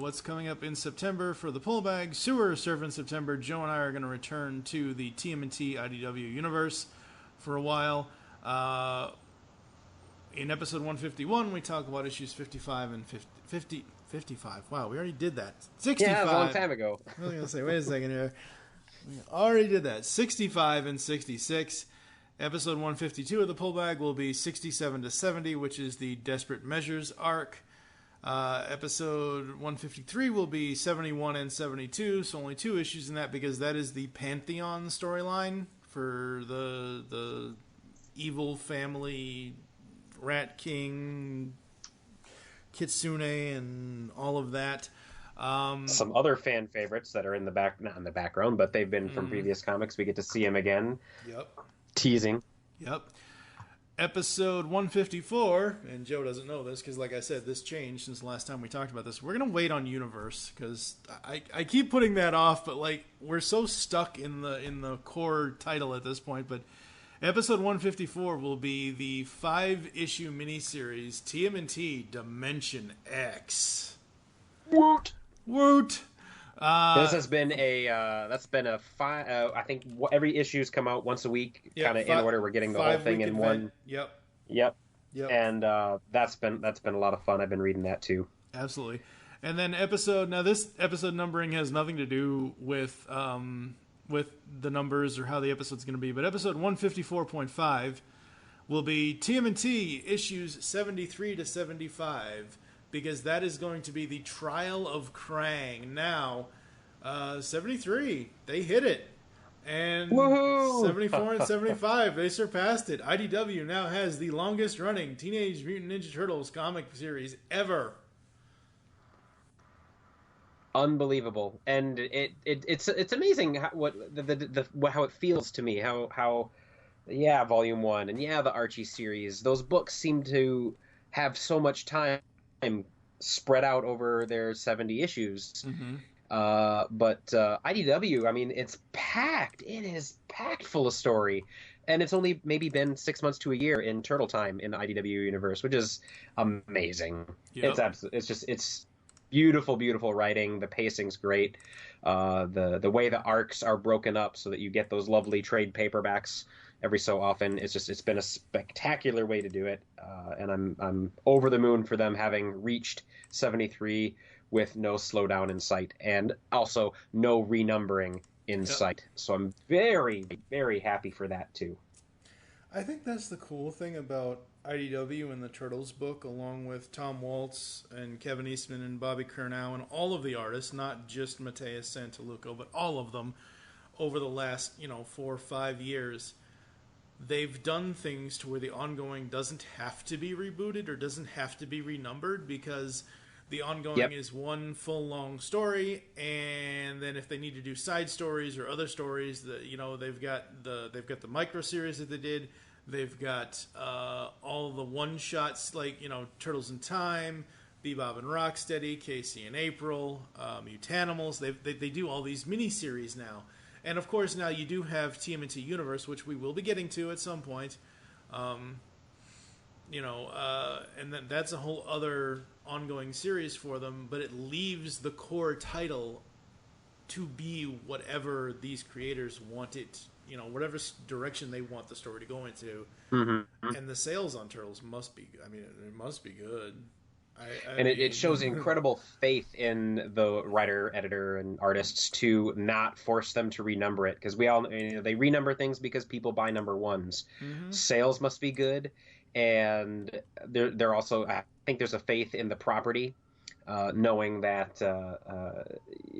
what's coming up in September for the Pullbag. Sewer Surf in September. Joe and I are going to return to the TMNT IDW universe for a while. In episode 151, we talk about issues 55 and 55. Wow, we already did that. 65. Yeah, that was a long time ago. I was going to say, wait a second here. We already did that. 65 and 66. Episode 152 of the Pullbag will be 67 to 70, which is the Desperate Measures arc. Episode 153 will be 71 and 72, so only 2 issues in that because that is the Pantheon storyline for the evil family, Rat King, Kitsune, and all of that. Some other fan favorites that are in the not in the background, but they've been from previous comics. We get to see them again. Yep. Teasing. Yep. Episode 154, and Joe doesn't know this because, like I said, this changed since the last time we talked about this. We're going to wait on Universe because I keep putting that off, but like we're so stuck in the core title at this point. But episode 154 will be the 5-issue miniseries TMNT Dimension X. Woot! Woot! This has been I think every issue's come out once a week, kind of in order. We're getting the whole thing in one. Yep. And that's been a lot of fun. I've been reading that too. Absolutely. And then this episode numbering has nothing to do with the numbers or how the episode's going to be, but episode 154.5 will be TMNT issues 73 to 75. Because that is going to be the Trial of Krang. Now, 73, they hit it. And woohoo! 74 and 75, they surpassed it. IDW now has the longest running Teenage Mutant Ninja Turtles comic series ever. Unbelievable. And it's amazing how it feels to me. How Volume 1 and the Archie series, those books seem to have so much time spread out over their 70 issues. But IDW, I mean, it's packed. It is packed full of story. And it's only maybe been 6 months to a year in Turtle time in the IDW universe, which is amazing. Yep. It's beautiful, beautiful writing. The pacing's great. The way the arcs are broken up so that you get those lovely trade paperbacks every so often. It's been a spectacular way to do it, and I'm over the moon for them having reached 73 with no slowdown in sight, and also no renumbering in sight. So I'm very, very happy for that too. I think that's the cool thing about IDW and the Turtles book, along with Tom Waltz and Kevin Eastman and Bobby Curnow and all of the artists, not just Mateus Santaluco, but all of them over the last, 4 or 5 years. They've done things to where the ongoing doesn't have to be rebooted or doesn't have to be renumbered, because the ongoing is one full long story, and then if they need to do side stories or other stories, they've got the micro series that they did. They've got all the one shots like Turtles in Time, Bebop and Rocksteady, Casey and April, Mutanimals. They do all these mini series now. And, of course, now you do have TMNT Universe, which we will be getting to at some point. And that's a whole other ongoing series for them, but it leaves the core title to be whatever these creators want it, whatever direction they want the story to go into. Mm-hmm. And the sales on Turtles must be, it must be good. It shows incredible faith in the writer, editor, and artists to not force them to renumber it, because we all they renumber things because people buy number ones. Mm-hmm. Sales must be good, and they're also, I think there's a faith in the property, knowing that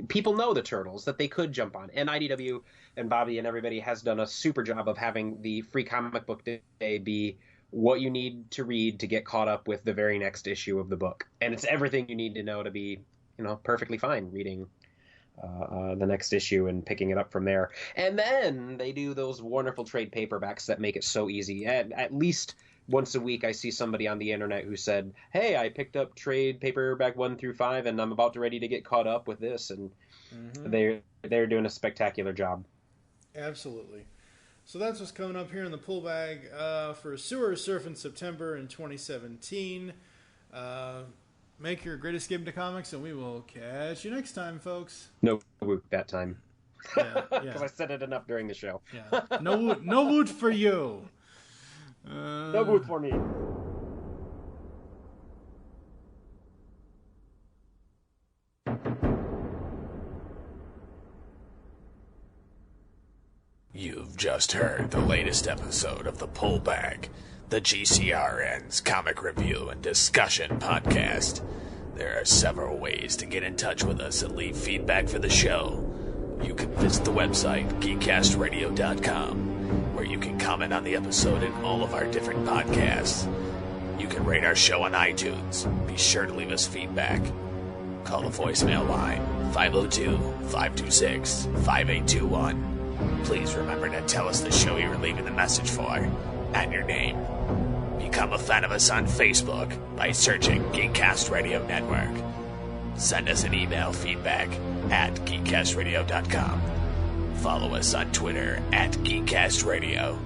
people know the Turtles, that they could jump on. And IDW and Bobby and everybody has done a super job of having the free comic book day be what you need to read to get caught up with the very next issue of the book. And it's everything you need to know to be, perfectly fine reading the next issue and picking it up from there. And then they do those wonderful trade paperbacks that make it so easy. At least once a week I see somebody on the internet who said, hey, I picked up trade paperback 1 through 5 and I'm about ready to get caught up with this. And they're doing a spectacular job. Absolutely. So that's what's coming up here in the pull bag for Sewer Surf in September in 2017. Make your great escape into comics, and we will catch you next time, folks. No woot that time. Yeah. Because I said it enough during the show. Yeah. No woot for you. No woot for me. You've just heard the latest episode of The Pull Bag, the GCRN's comic review and discussion podcast. There are several ways to get in touch with us and leave feedback for the show. You can visit the website, geekcastradio.com, where you can comment on the episode and all of our different podcasts. You can rate our show on iTunes. Be sure to leave us feedback. Call the voicemail line, 502-526-5821. Please remember to tell us the show you were leaving the message for and your name. Become a fan of us on Facebook by searching Geekcast Radio Network. Send us an email feedback at geekcastradio.com. Follow us on Twitter at Geekcast Radio.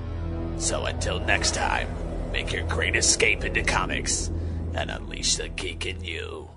So until next time, make your great escape into comics and unleash the geek in you.